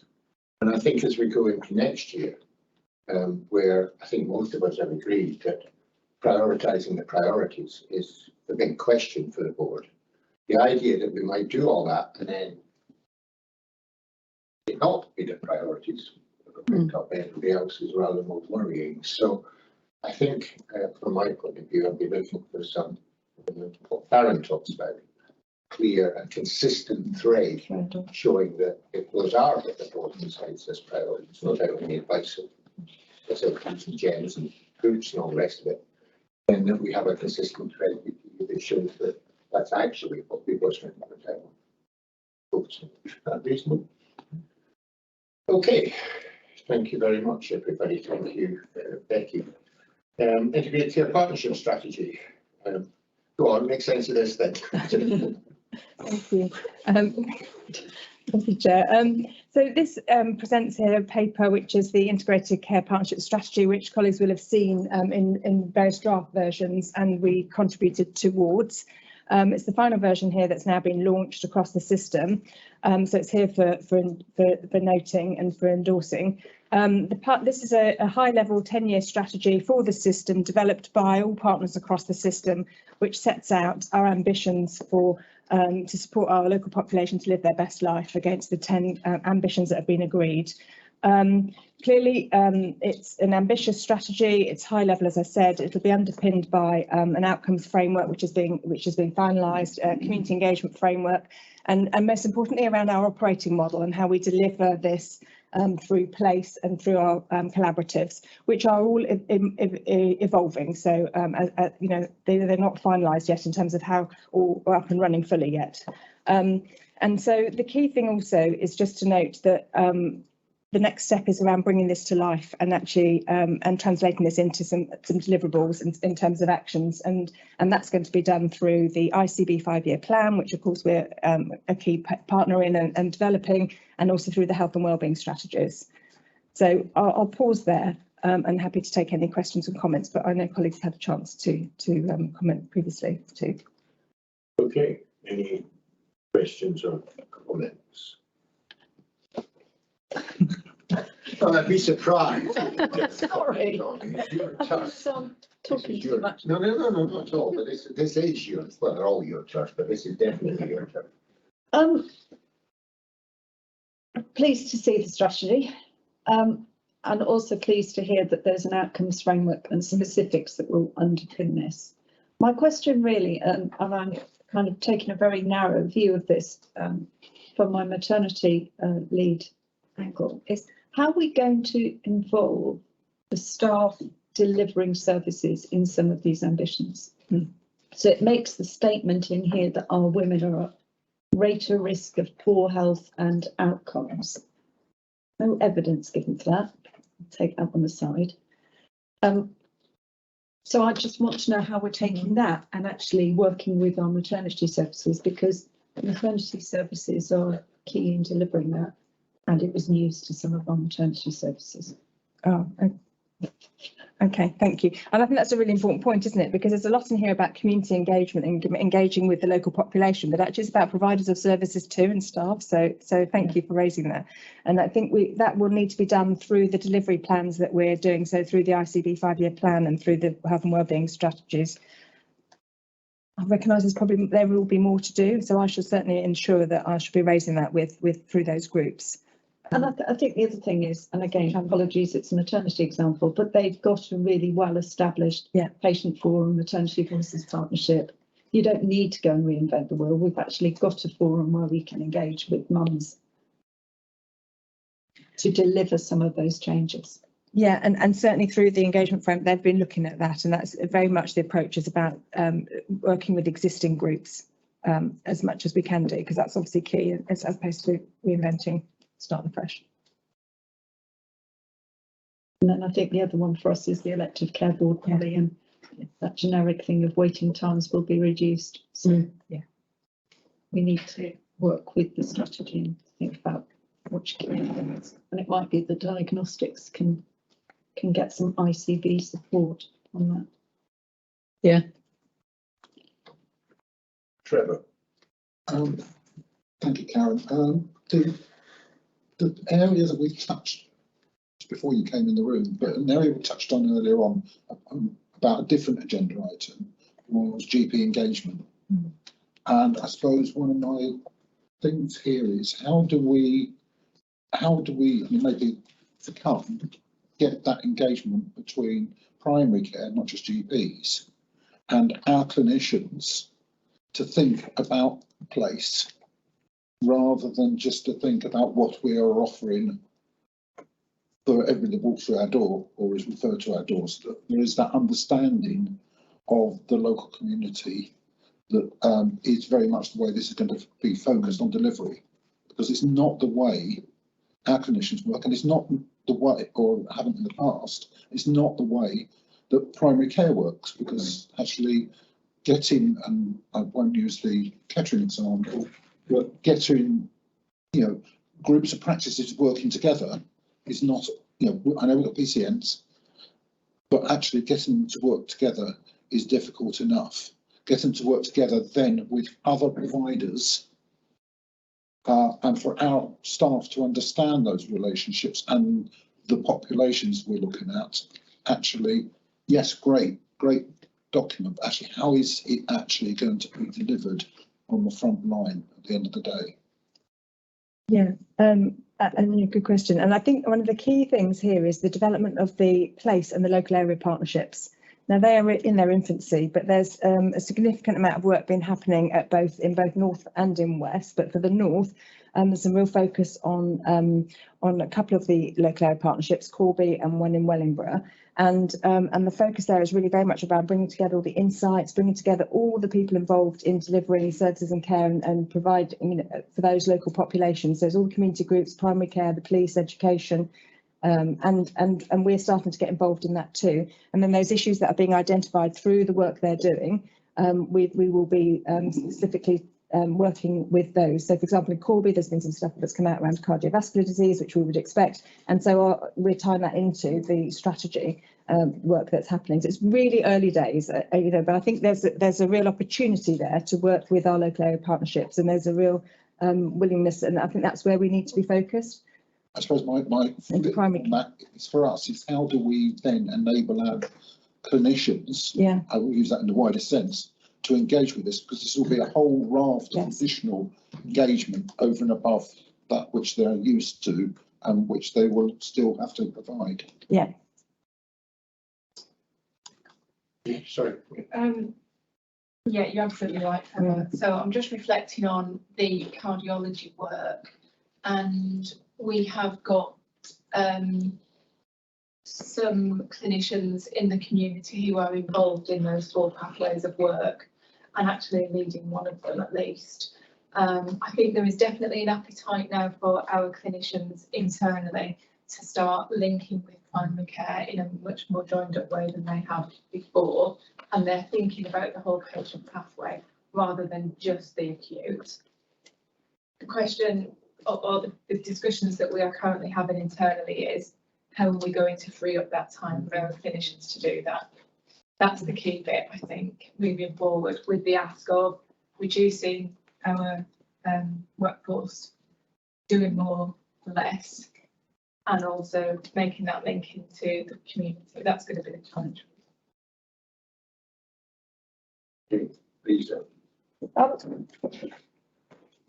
And I think as we go into next year, where I think most of us have agreed that prioritising the priorities is the big question for the board. The idea that we might do all that and then it not be the priorities picked up by everybody else is rather more worrying. So I think from my point of view, I'll be looking for some, what Farron talks about, clear and consistent thread showing that if those are what the board decides as priorities, not out any advice of gems and groups and all the rest of it, then that we have a consistent thread that shows that that's actually what people are spending their time on. That reasonable? Okay, thank you very much, everybody. Thank you, Becky. Integrated care partnership strategy. Go on, make sense of this then. Thank you. Thank you, Chair. So this presents here a paper which is the Integrated Care Partnership Strategy, which colleagues will have seen in various draft versions and we contributed towards. It's the final version here that's now been launched across the system. So it's here for noting and for endorsing. This is a high-level 10-year strategy for the system developed by all partners across the system, which sets out our ambitions for to support our local population to live their best life against the 10 ambitions that have been agreed. Clearly, it's an ambitious strategy. It's high level, as I said. It'll be underpinned by an outcomes framework, which is being finalised, a community engagement framework, and most importantly around our operating model and how we deliver this through PLACE and through our collaboratives, which are all evolving. So, you know, they're not finalised yet in terms of how all are up and running fully yet. And so the key thing also is just to note that the next step is around bringing this to life and actually and translating this into some deliverables in terms of actions, and that's going to be done through the ICB 5-year plan, which of course we're a key partner in and developing, and also through the health and wellbeing strategies. So I'll pause there and happy to take any questions and comments, but I know colleagues had a chance to comment previously too. Okay, any questions or comments? Well, I'd be surprised. Sorry. Talking too much. No, not at all. But this is your, well, they're all your turf, but this is definitely your turf. Pleased to see the strategy, and also pleased to hear that there's an outcomes framework and specifics that will underpin this. My question really, and I'm kind of taken a very narrow view of this from my maternity lead angle, is how are we going to involve the staff delivering services in some of these ambitions? So it makes the statement in here that our women are at greater risk of poor health and outcomes. No evidence given for that. I'll take that on the side. So I just want to know how we're taking that and actually working with our maternity services, because maternity services are key in delivering that, and it was news to some of our maternity services. Oh, okay, thank you. And I think that's a really important point, isn't it? Because there's a lot in here about community engagement and engaging with the local population, but actually it's about providers of services too and staff. So thank you for raising that. And I think that will need to be done through the delivery plans that we're doing. So through the ICB 5-year plan and through the health and wellbeing strategies. I recognise there will be more to do. So I should certainly ensure that I should be raising that through those groups. And I think the other thing is, and again, apologies, it's a maternity example, but they've got a really well-established patient forum, maternity voices partnership. You don't need to go and reinvent the wheel. We've actually got a forum where we can engage with mums to deliver some of those changes. Yeah, and certainly through the engagement frame, they've been looking at that, and that's very much the approach is about working with existing groups as much as we can do, because that's obviously key as opposed to reinventing. Starting fresh. And then I think the other one for us is the elective care board, Polly, and that generic thing of waiting times will be reduced. So yeah, we need to work with the strategy and think about which things. And it might be the diagnostics can get some ICB support on that. Yeah. Trevor. Thank you, Karen. The area that we touched before you came in the room, but an area we touched on earlier on about a different agenda item was GP engagement. And I suppose one of my things here is how do we maybe to come get that engagement between primary care, not just GPs, and our clinicians to think about the place, rather than just to think about what we are offering for everybody that walks through our door or is referred to our doors. There is that understanding of the local community that is very much the way this is going to be focused on delivery, because it's not the way our clinicians work, and it's not the way, or haven't in the past, it's not the way that primary care works, because actually getting, and I won't use the Kettering example, but getting, groups of practices working together is not, I know we've got PCNs, but actually getting them to work together is difficult enough. Getting them to work together then with other providers and for our staff to understand those relationships and the populations we're looking at. Actually, yes, great document. Actually, how is it actually going to be delivered on the front line at the end of the day? Yeah, and a good question. And I think one of the key things here is the development of the place and the local area partnerships. Now they are in their infancy, but there's a significant amount of work been happening in both North and in West. But for the North, there's some real focus on a couple of the local area partnerships, Corby and one in Wellingborough. And the focus there is really very much about bringing together all the insights, bringing together all the people involved in delivering services and care and providing for those local populations. There's all the community groups, primary care, the police, education, and we're starting to get involved in that too. And then those issues that are being identified through the work they're doing, we will be specifically working with those. So for example, in Corby, there's been some stuff that's come out around cardiovascular disease, which we would expect. And so we're tying that into the strategy work that's happening. So it's really early days, but I think there's a real opportunity there to work with our local area partnerships, and there's a real willingness, and I think that's where we need to be focused. I suppose my that is for us is how do we then enable our clinicians, I will use that in the wider sense, to engage with this, because this will be a whole raft of additional engagement over and above that which they're used to and which they will still have to provide. Yeah. Sorry. Yeah, you're absolutely right, Emma. So I'm just reflecting on the cardiology work, and we have got some clinicians in the community who are involved in those 4 pathways of work, and actually leading one of them at least. I think there is definitely an appetite now for our clinicians internally to start linking with primary care in a much more joined up way than they have before, and they're thinking about the whole patient pathway rather than just the acute. The question or the discussions that we are currently having internally is how are we going to free up that time for our clinicians to do that? That's the key bit, I think, moving forward with the ask of reducing our workforce, doing more for less, and also making that link into the community. That's going to be the challenge. Lisa. I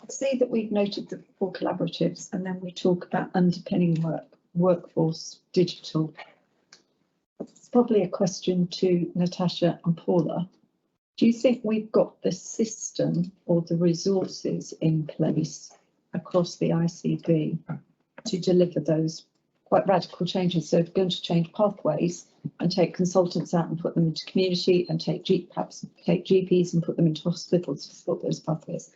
see that we've noted the 4 collaboratives, and then we talk about underpinning workforce digital. It's probably a question to Natasha and Paula. Do you think we've got the system or the resources in place across the ICB to deliver those quite radical changes? So if we're going to change pathways and take consultants out and put them into community, and perhaps take GPs and put them into hospitals to support those pathways,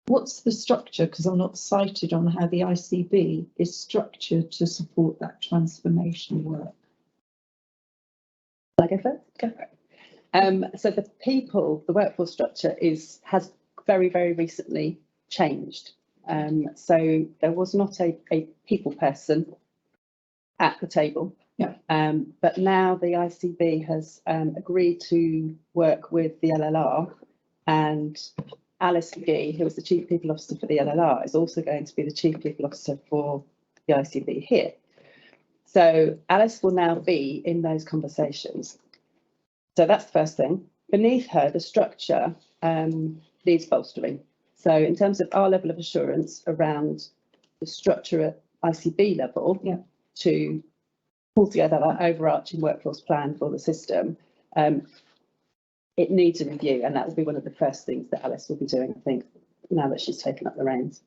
what's the structure? Because I'm not cited on how the ICB is structured to support that transformation work. Shall I go first? Go for it. So the workforce structure has very, very recently changed. So there was not a people person at the table. Yeah. But now the ICB has agreed to work with the LLR, and Alice McGee, who was the Chief People Officer for the LLR, is also going to be the Chief People Officer for the ICB here. So Alice will now be in those conversations. So that's the first thing. Beneath her, the structure needs bolstering. So in terms of our level of assurance around the structure at ICB level, yeah, to pull together that overarching workforce plan for the system, it needs a review, and that will be one of the first things that Alice will be doing, I think, now that she's taken up the reins.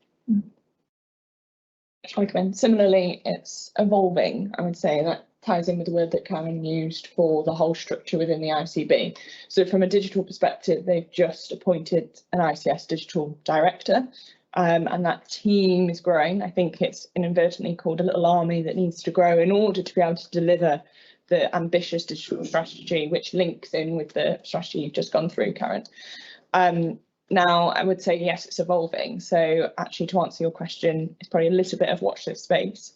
Similarly, it's evolving. I would say that ties in with the word that Karen used for the whole structure within the ICB. So from a digital perspective, they've just appointed an ICS digital director, and that team is growing. I think it's inadvertently called a little army that needs to grow in order to be able to deliver the ambitious digital strategy, which links in with the strategy you've just gone through, Karen. Now, I would say, yes, it's evolving. So actually, to answer your question, it's probably a little bit of watch this space.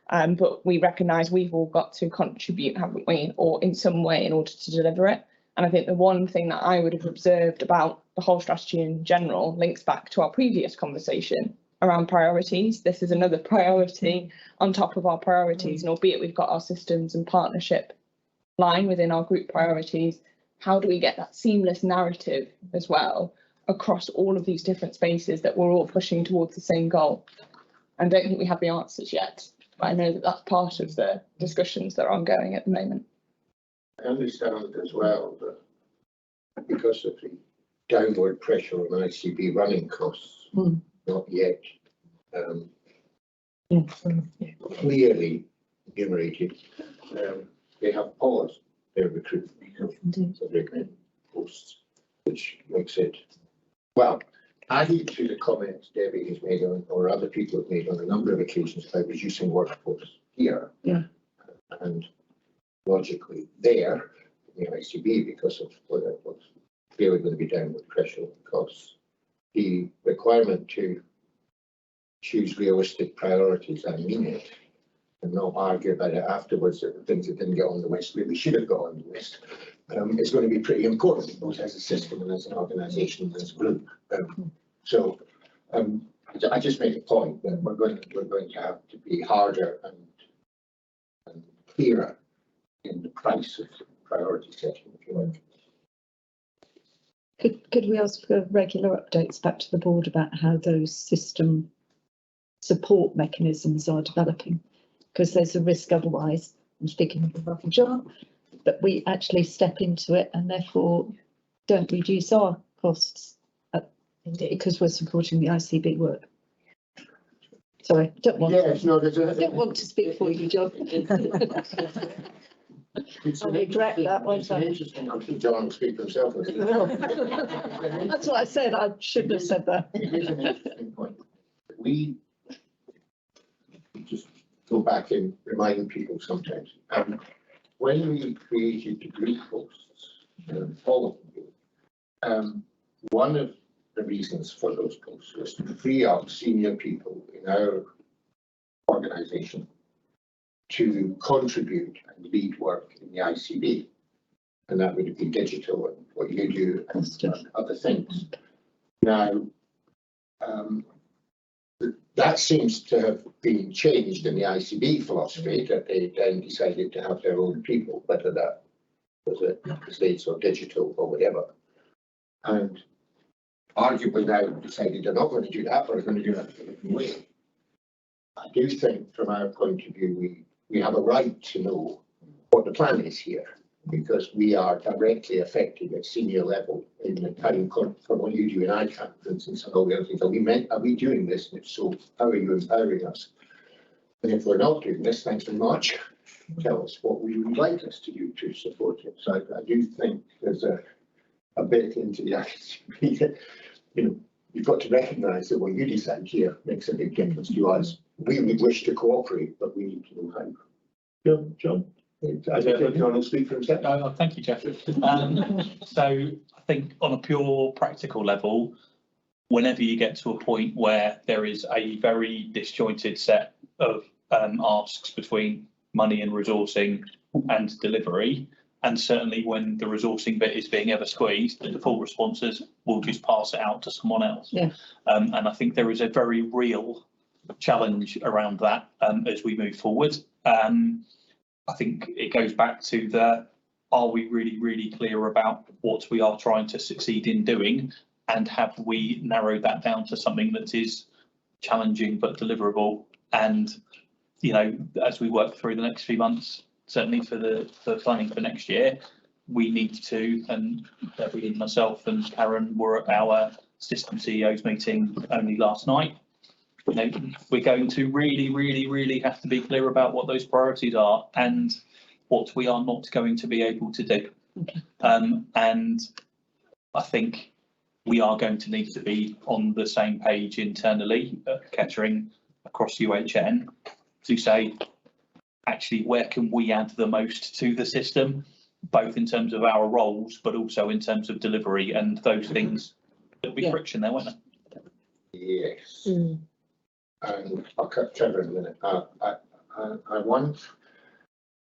But we recognise we've all got to contribute, haven't we, or in some way in order to deliver it. And I think the one thing that I would have observed about the whole strategy in general links back to our previous conversation around priorities. This is another priority on top of our priorities, and albeit we've got our systems and partnership line within our group priorities, how do we get that seamless narrative as well across all of these different spaces that we're all pushing towards the same goal? I don't think we have the answers yet, but I know that that's part of the discussions that are ongoing at the moment. I understand as well that because of the downward pressure on ICB running costs, not yet clearly enumerated, they have paused their recruitment of recruitment posts, which makes it, well, added to the comments Debbie has made on, or other people have made on a number of occasions about reducing workforce here. Yeah. And logically there in the ICB, because of what's clearly going to be downward pressure on costs. The requirement to choose realistic priorities, I mean it, and not argue about it afterwards that the things that didn't get on the list really should have got on the list, is going to be pretty important, both as a system and as an organisation and as a group. So I just make a point that we're going to have to be harder and clearer in the price of priority setting, if you like. Could we ask for regular updates back to the board about how those system support mechanisms are developing? Because there's a risk otherwise, I'm speaking of the rubble jar, that we actually step into it and therefore don't reduce our costs. Indeed, because we're supporting the ICB work. Sorry, don't want. Yes, no, there's Don't want to speak for you, John. I'll regret that, won't I? Interesting. I think John will speak for himself. That's what I said. I shouldn't have said that. It is an interesting point. We just go back and remind people sometimes. When we created degree posts, all of them, one of the reasons for those posts was to free up senior people in our organisation to contribute and lead work in the ICB. And that would be digital and what you do and other things. Now, that seems to have been changed in the ICB philosophy, that they then decided to have their own people, whether that was at States or digital or whatever. And arguably now decided they're not going to do that, but are going to do it a different way. I do think from our point of view, we have a right to know what the plan is here, because we are directly affected at senior level in the time from what you do in ICANN, for instance, and all the other things. Are we doing this? And if so, how are you empowering us? And if we're not doing this, thanks very much. Tell us what we would like us to do to support it. So I do think there's a bit into the ICB that, you've got to recognise that what you decide here makes a big difference to us. We would wish to cooperate, but we need to know how. John? I don't think John will speak for himself. No, thank you, Jeff. So I think on a pure practical level, whenever you get to a point where there is a very disjointed set of asks between money and resourcing and delivery, and certainly when the resourcing bit is being ever squeezed, the default responses will just pass it out to someone else. Yeah. And I think there is a very real challenge around that as we move forward. I think it goes back to are we really, really clear about what we are trying to succeed in doing? And have we narrowed that down to something that is challenging but deliverable? And, as we work through the next few months, certainly for planning for next year, we need to, and Debbie, myself and Karen were at our system CEOs meeting only last night. We're going to really, really, really have to be clear about what those priorities are and what we are not going to be able to do. And I think we are going to need to be on the same page internally at Kettering across UHN to say, actually, where can we add the most to the system, both in terms of our roles, but also in terms of delivery, and those things, there'll be friction there, won't there? Yes. And I'll cut Trevor in a minute. I want,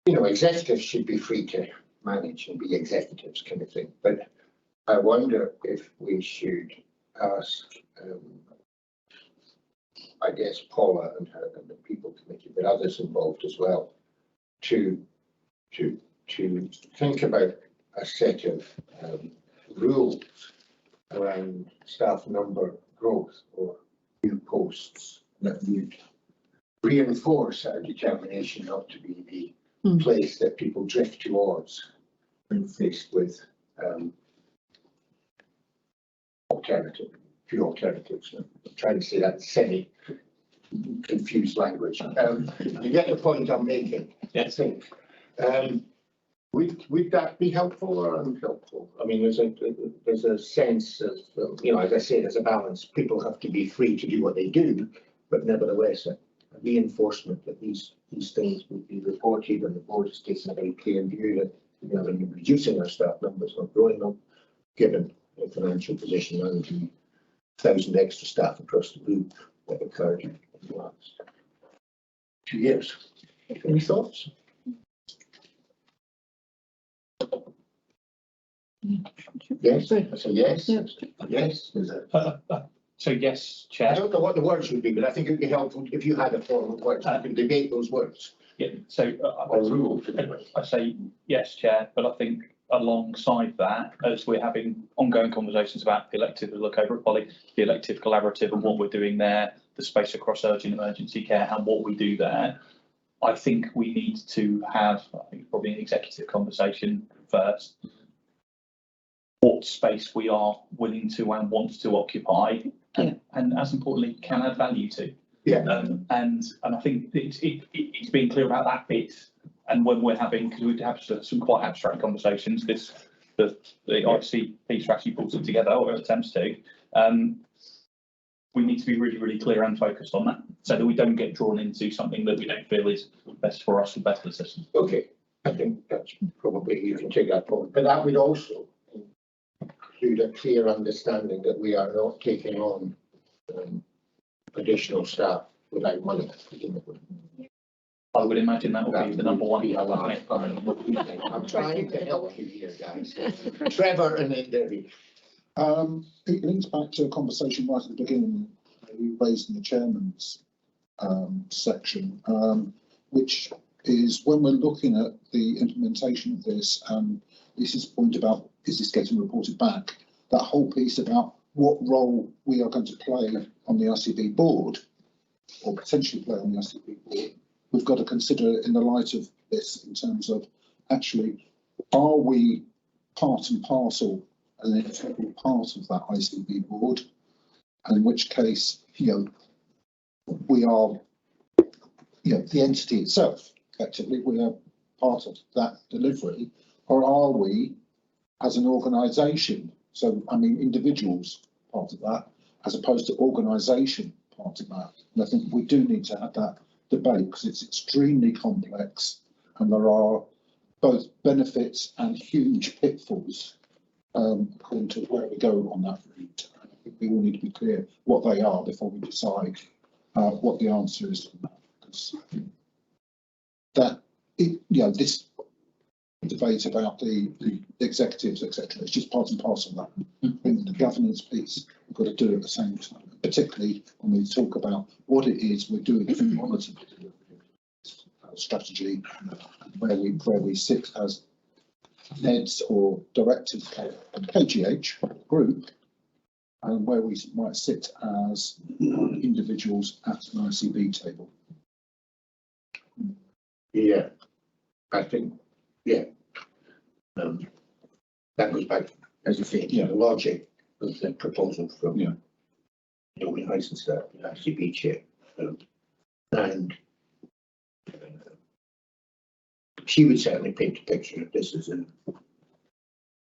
executives should be free to manage and be executives kind of thing, but I wonder if we should ask, I guess, Paula and the people committee, but others involved as well, to think about a set of rules around staff number growth or new posts that would reinforce our determination not to be the place that people drift towards when faced with few alternatives. I'm trying to say that semi-confused language. You get the point I'm making, I think. Would that be helpful or unhelpful? I mean, there's a sense of, as I say, there's a balance. People have to be free to do what they do, but nevertheless, a reinforcement that these things would be reported, and the board is taking a very clear view that, when you're reducing our staff numbers, not growing them, given the financial position and the 1,000 extra staff across the group that occurred in the last 2 years. Any thoughts? Yes, I say yes. Yes. So yes, Chair. I don't know what the words would be, but I think it would be helpful if you had a form of words. We can debate those words. Yeah. So I say yes, Chair, but I think alongside that, as we're having ongoing conversations about the elective, look over at Polly, the elective collaborative and what we're doing there, the space across urgent emergency care and what we do there, I think we need to have, probably an executive conversation first. what space we are willing to and want to occupy, and as importantly, can add value to. And I think it's being clear about that bit. And when we're having, because we have some quite abstract conversations, because the ICP strategy pulls it together, or attempts to, we need to be really, really clear and focused on that, so that we don't get drawn into something that we don't feel is best for us and best for the system. Okay, I think that's probably, you can take that point, but that would also include a clear understanding that we are not taking on additional staff without money. I would imagine that would be the number one. I'm trying to help you here, guys. Trevor and then Debbie. It links back to a conversation right at the beginning you raised in the chairman's section, which is when we're looking at the implementation of this, this is the point about, is this getting reported back? That whole piece about what role we are going to play on the ICB board, or potentially play on the ICB board, we've got to consider in the light of this in terms of actually, are we part and parcel an integral part of that ICB board, and in which case, we are, the entity itself, effectively, we are part of that delivery, or are we, as an organisation, so I mean individuals part of that, as opposed to organisation part of that. And I think we do need to have that debate because it's extremely complex, and there are both benefits and huge pitfalls according to where we go on that route. I think we all need to be clear what they are before we decide what the answer is to that. Because this debate about the executives, etc., it's just part and parcel of that. I think the governance piece, we've got to do it at the same time, particularly when we talk about what it is we're doing if we monitor the strategy, where we sit as NEDs or directors of KGH group, and where we might sit as individuals at an ICB table. Yeah, I think, that goes back, as you say, the logic of the proposal from Dominic Heisenstadt, the ICB chair, and she would certainly paint a picture of this as a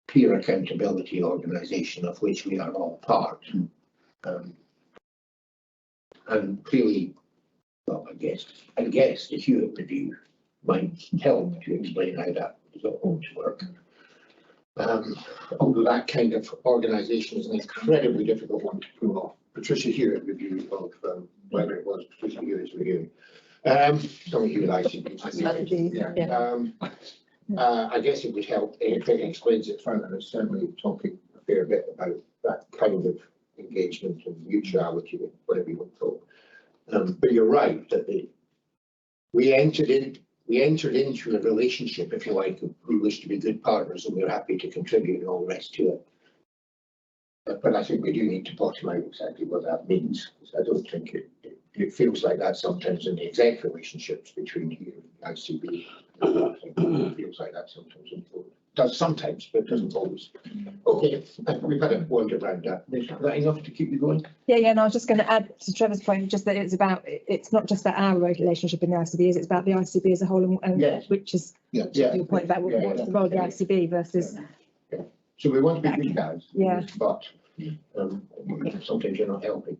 peer accountability organisation of which we are all part. And clearly, well, I guess the Hewitt review might help to explain how that is all going to work. Although that kind of organisation is an incredibly difficult one to pull off. Patricia Hewitt review of whether it was Patricia Hewitt's review. Some Hewitt ICB. I guess it would help if it explains it further. It's certainly talking a fair bit about that kind of engagement and mutuality, whatever you want to call it. But you're right that we entered into a relationship, if you like, we wish to be good partners and we're happy to contribute and all the rest to it. But I think we do need to bottom out exactly what that means. I don't think it feels like that sometimes in the exec relationships between here and ICB. It feels like that sometimes. It does sometimes, but it doesn't always. Okay, we've had a wander around that. Is that enough to keep you going? Yeah, and I was just going to add to Trevor's point, just that it's not just about our relationship in the ICB, it's about the ICB as a whole, and which is your point about what's the role of the ICB versus. So we want to be good guys. But sometimes you're not helping.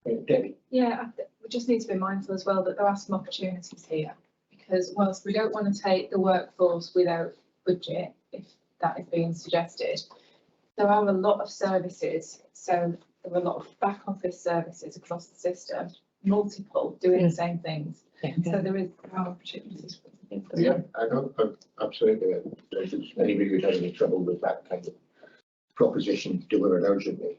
Debbie. We just need to be mindful as well that there are some opportunities here, because whilst we don't want to take the workforce without budget, if that is being suggested, there are a lot of services. So there are a lot of back office services across the system, multiple doing the same things. So there are opportunities. I know, absolutely. Anybody who's had any trouble with that kind of proposition delivered urgently.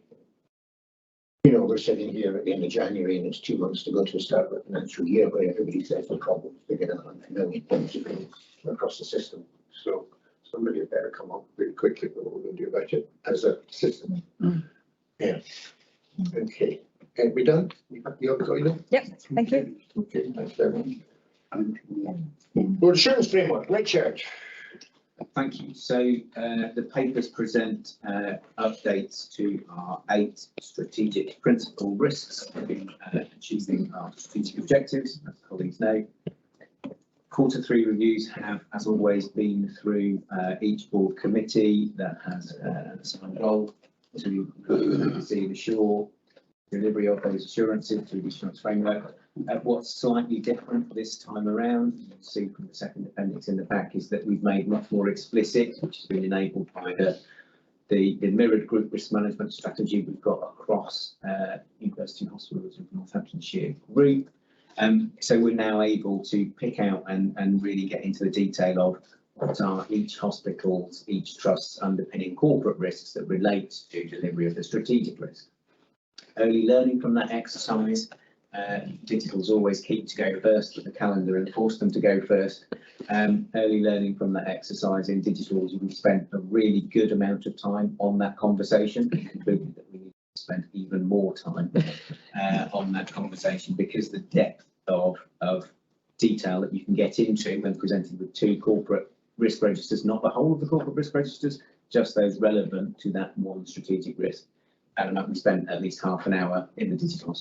We're sitting here at the end of January and it's 2 months to go to the start of the financial year where everybody says the problem is bigger than 100 million across the system. So somebody had better come up really quickly with what we're going to do about it as a system. Okay. Are we done? We have the other going. Yep, thank you. Okay, thanks very much. Board Assurance Framework, Richard. Thank you. So the papers present updates to our 8 strategic principal risks in achieving our strategic objectives, as colleagues know. Quarter 3 reviews have, as always, been through each board committee that has an assigned role to see the sure delivery of those assurances through the assurance framework. What's slightly different this time around, you can see from the second appendix in the back, is that we've made much more explicit, which has been enabled by the mirrored group risk management strategy we've got across University Hospitals of Northamptonshire Group. So we're now able to pick out and really get into the detail of what are each hospital's, each trust's underpinning corporate risks that relate to delivery of the strategic risk. Early learning from that exercise. Digital's always keen to go first with the calendar and force them to go first. Early learning from that exercise in Digital's, we spent a really good amount of time on that conversation, and concluded that we need to spend even more time on that conversation, because the depth of detail that you can get into when presented with 2 corporate risk registers, not the whole of the corporate risk registers, just those relevant to that one strategic risk. And we spent at least half an hour in the Digital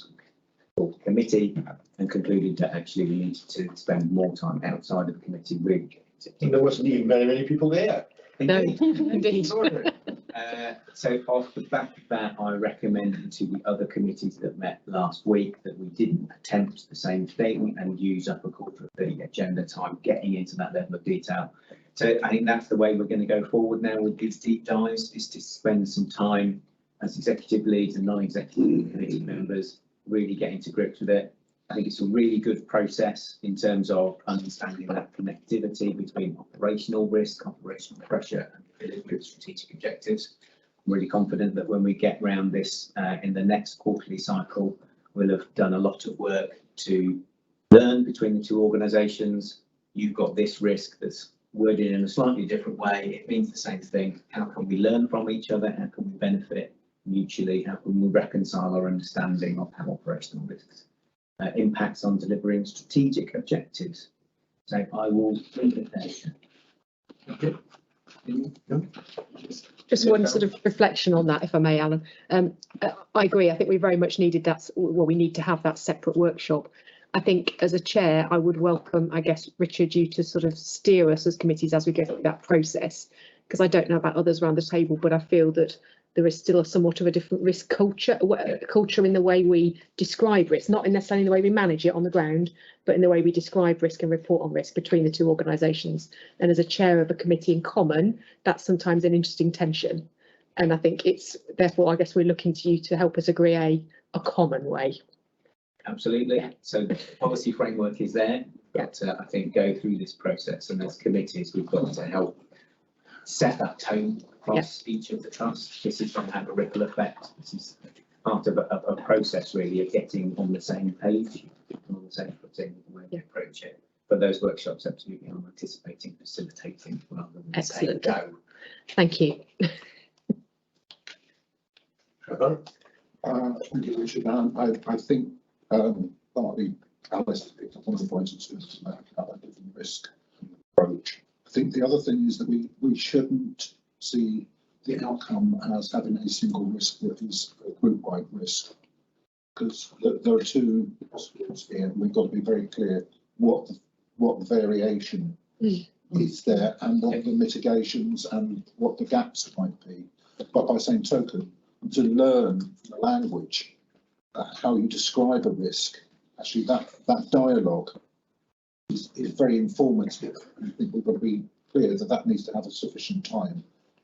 committee and concluded that actually we needed to spend more time outside of the committee really. And there wasn't even very many people there. Indeed. Indeed. So off the back of that, I recommended to the other committees that met last week that we didn't attempt the same thing and use up a quarter of the agenda time getting into that level of detail. So I think that's the way we're going to go forward now with these deep dives, is to spend some time as executive leads and non-executive committee members really getting to grips with it. I think it's a really good process in terms of understanding that connectivity between operational risk, operational pressure, and delivery of strategic objectives. I'm really confident that when we get round this in the next quarterly cycle, we'll have done a lot of work to learn between the 2 organisations. You've got this risk that's worded in a slightly different way. It means the same thing. How can we learn from each other? How can we benefit mutually? How can we reconcile our understanding of how operational risks impacts on delivering strategic objectives? So I will leave it there. Just one sort of reflection on that, if I may, Alan. I agree. I think we very much needed that. Well, we need to have that separate workshop. I think as a chair, I would welcome, I guess, Richard, you to sort of steer us as committees as we go through that process, because I don't know about others around the table, but I feel that there is still somewhat of a different risk culture in the way we describe risk, not necessarily in the way we manage it on the ground, but in the way we describe risk and report on risk between the 2 organisations. And as a chair of a committee in common, that's sometimes an interesting tension. And I think it's, therefore, I guess we're looking to you to help us agree a common way. Absolutely. So the policy framework is there, but I think go through this process, and as committees, we've got to help set that tone across each of the trusts. This is going to have a ripple effect. This is part of a process really of getting on the same page, on the same footing when we approach it. But those workshops absolutely I'm anticipating facilitating rather than saying go. Thank you. Thank you, Richard. I think partly Alice picked up on the points in terms of a different risk approach. I think the other thing is that we shouldn't see the outcome as having a single risk that is a group-wide risk, because there are 2 possibilities here, and we've got to be very clear what the variation is there and what the mitigations and what the gaps might be. But by the same token, to learn the language, how you describe a risk, actually that dialogue is very informative. I think we've got to be clear that that needs to have a sufficient time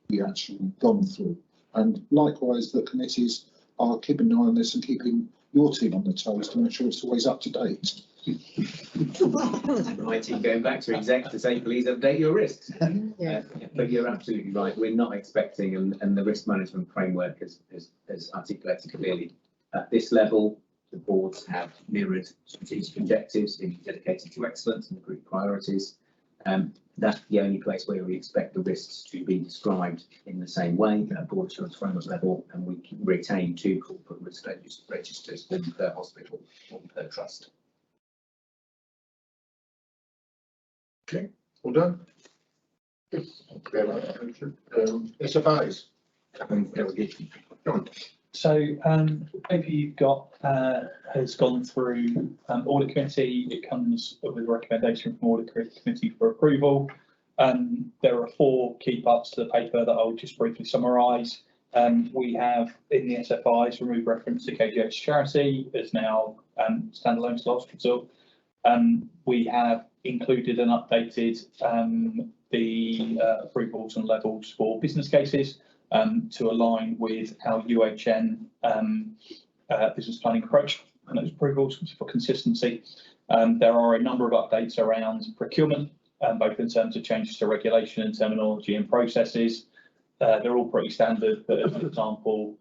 we actually gone through. And likewise, the committees are keeping an eye on this and keeping your team on the toes to make sure it's always up to date. My team going back to exec to say, please update your risks. But you're absolutely right. We're not expecting, and the risk management framework has articulated clearly at this level. The boards have mirrored strategic objectives dedicated to excellence and the group priorities. That's the only place where we expect the risks to be described in the same way at board assurance framework level, and we can retain 2 corporate risk registers, 1 per hospital, 1 per trust. Okay, all done. Thank you very much. SFIs. So paper you've got has gone through audit committee. It comes with a recommendation from audit committee for approval. There are 4 key parts to the paper that I'll just briefly summarise. We have in the SFIs removed reference to KGH charity as now standalone to hospital. We have included and updated the approvals and levels for business cases to align with our UHN business planning approach and those approvals for consistency. There are a number of updates around procurement, both in terms of changes to regulation and terminology and processes. They're all pretty standard, but for example,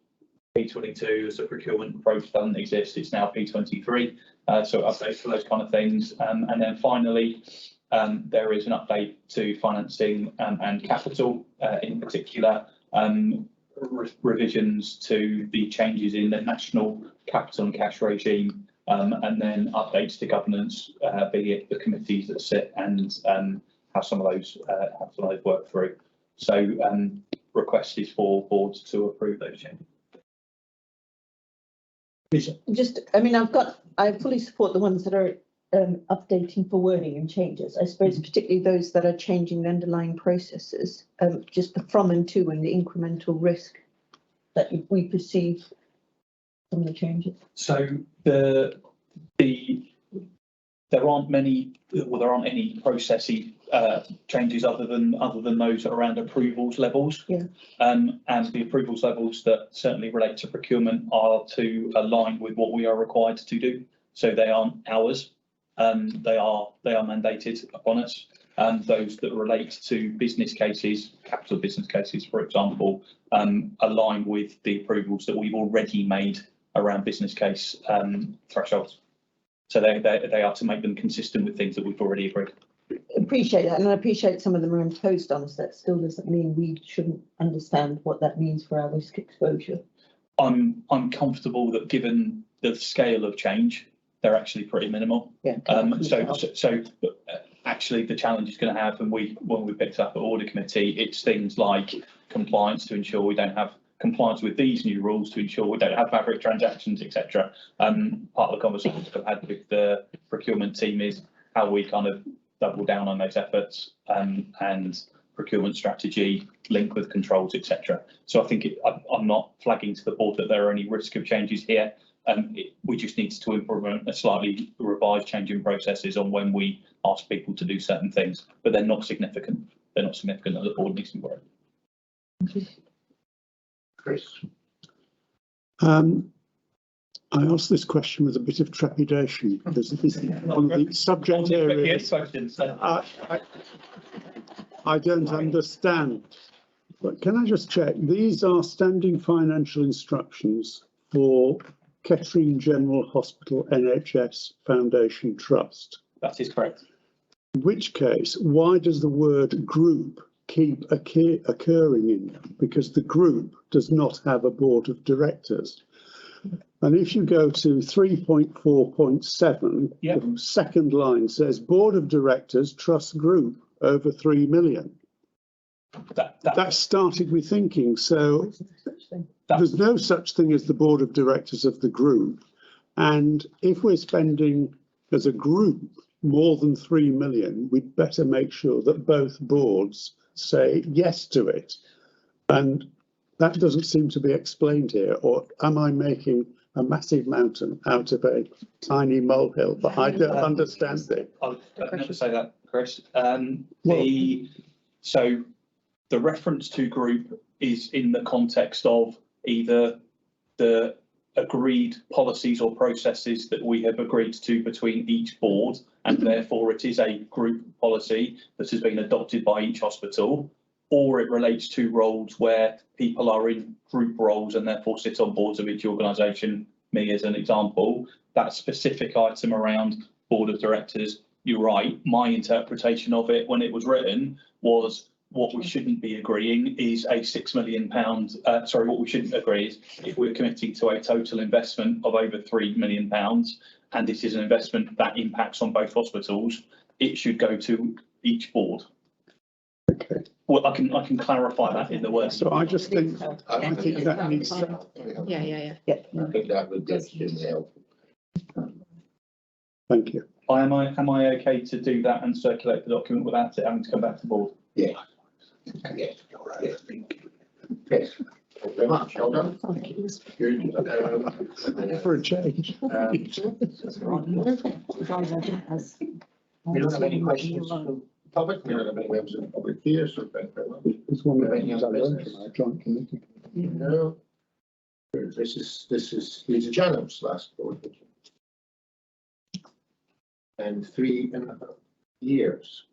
P22 as a procurement approach doesn't exist, it's now P23, so updates for those kind of things. And then finally, there is an update to financing and capital, in particular, revisions to the changes in the national capital and cash regime, and then updates to governance, be it the committees that sit and how some of those work through. So request is for boards to approve those changes. Just, I mean, I fully support the ones that are updating for wording and changes. I suppose particularly those that are changing the underlying processes, just the from and to and the incremental risk that we perceive from the changes. So there aren't any processy changes other than those around approvals levels. Yeah. And the approvals levels that certainly relate to procurement are to align with what we are required to do. So they aren't ours. They are mandated upon us. And those that relate to business cases, capital business cases, for example, align with the approvals that we've already made around business case thresholds. So they are to make them consistent with things that we've already agreed. Appreciate that, and I appreciate some of them are imposed on us. That still doesn't mean we shouldn't understand what that means for our risk exposure. I'm comfortable that given the scale of change, they're actually pretty minimal. Yeah. So actually the challenge is going to have, and when we picked up at audit committee, it's things like compliance to ensure we don't have compliance with these new rules, to ensure we don't have maverick transactions, etc. Part of the conversations I've had with the procurement team is how we kind of double down on those efforts and procurement strategy, link with controls, etc. So I think I'm not flagging to the board that there are any risk of changes here. We just need to implement a slightly revised change in processes on when we ask people to do certain things, but they're not significant. They're not significant that the board needs to worry. Chris. I asked this question with a bit of trepidation because on the subject area I don't understand. But can I just check? These are standing financial instructions for Kettering General Hospital NHS Foundation Trust. That is correct. In which case, why does the word group keep occurring in them? Because the group does not have a board of directors. And if you go to 3.4.7, the second line says Board of Directors Trust Group over 3 million. That started me thinking, so there's no such thing as the Board of Directors of the group. And if we're spending as a group more than 3 million, we'd better make sure that both boards say yes to it. And that doesn't seem to be explained here. Or am I making a massive mountain out of a tiny molehill? But I don't understand it. I'd never say that, Chris. So the reference to group is in the context of either the agreed policies or processes that we have agreed to between each board, and therefore it is a group policy that has been adopted by each hospital, or it relates to roles where people are in group roles and therefore sit on boards of each organisation. Me as an example, that specific item around board of directors, you're right, my interpretation of it when it was written was what we shouldn't be agreeing is a £6 million, what we shouldn't agree is if we're committing to a total investment of over £3 million, and this is an investment that impacts on both hospitals, it should go to each board. Well, I can clarify that in the words. So I just think, I think that needs to. Yeah. I think that would be helpful. Thank you. Am I okay to do that and circulate the document without it having to come back to the board? Yeah. Yes. Yes. Yes. Thank you very much. Well done. Good. For a change. We don't have any questions from the public. We don't have any members of the public here, so thank you very much. It's one of the Any things I other learned business? from our joint committee. No. This is Lisa Janum's last board meeting. And 3.5 years.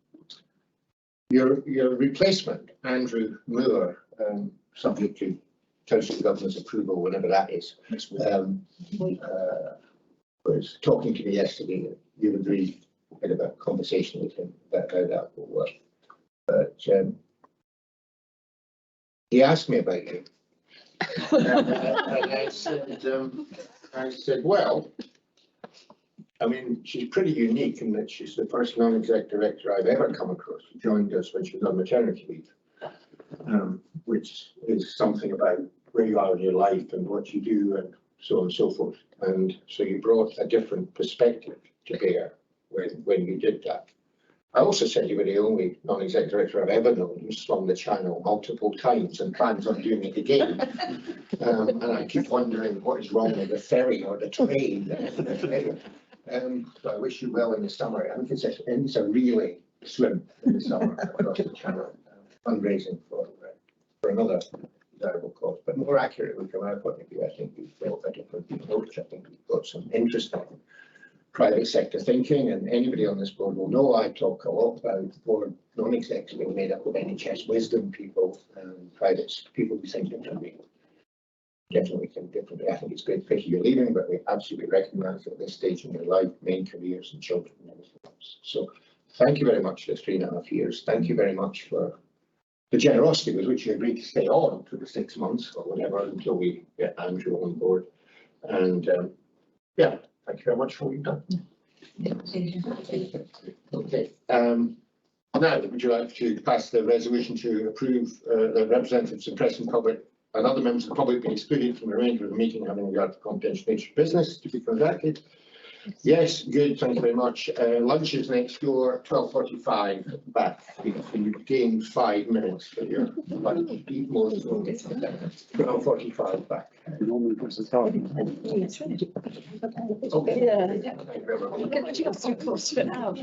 Your replacement, Andrew Moore, subject to township governor's approval, whenever that is, was talking to me yesterday. You agreed a bit of a conversation with him about how that will work. But he asked me about you. And I said, well, I mean, she's pretty unique in that she's the first non-exec director I've ever come across who joined us when she was on maternity leave, which is something about where you are in your life and what you do and so on and so forth. And so you brought a different perspective to bear when you did that. I also said you were the only non-exec director I've ever known who's swum the channel multiple times and plans on doing it again. And I keep wondering what is wrong with the ferry or the train. So I wish you well in the summer. I think it's a really swim in the summer across the channel, fundraising for another desirable cause. But more accurately, from our point of view, I think we've built a different approach. I think we've got some interesting private sector thinking, and anybody on this board will know I talk a lot about board non-execs being made up of NHS wisdom people and private people who think differently. Definitely think differently. I think it's great pity you're leaving, but we absolutely recognise at this stage in your life, main careers and children and everything else. So thank you very much for the 3.5 years. Thank you very much for the generosity with which you agreed to stay on for the 6 months or whatever until we get Andrew on board. And yeah, thank you very much for what you've done. Okay. Now, would you like to pass the resolution to approve the representatives of press and public and other members of the public being excluded from the remainder of the meeting having regard to confidential nature of business to be conducted? Yes, good, thank you very much. Lunch is next door, 12:45 back. So you've gained 5 minutes for your lunch. Eat more slowly. 12:45 back. Normally puts the time. Okay. Yeah. Look at you, so close to an hour.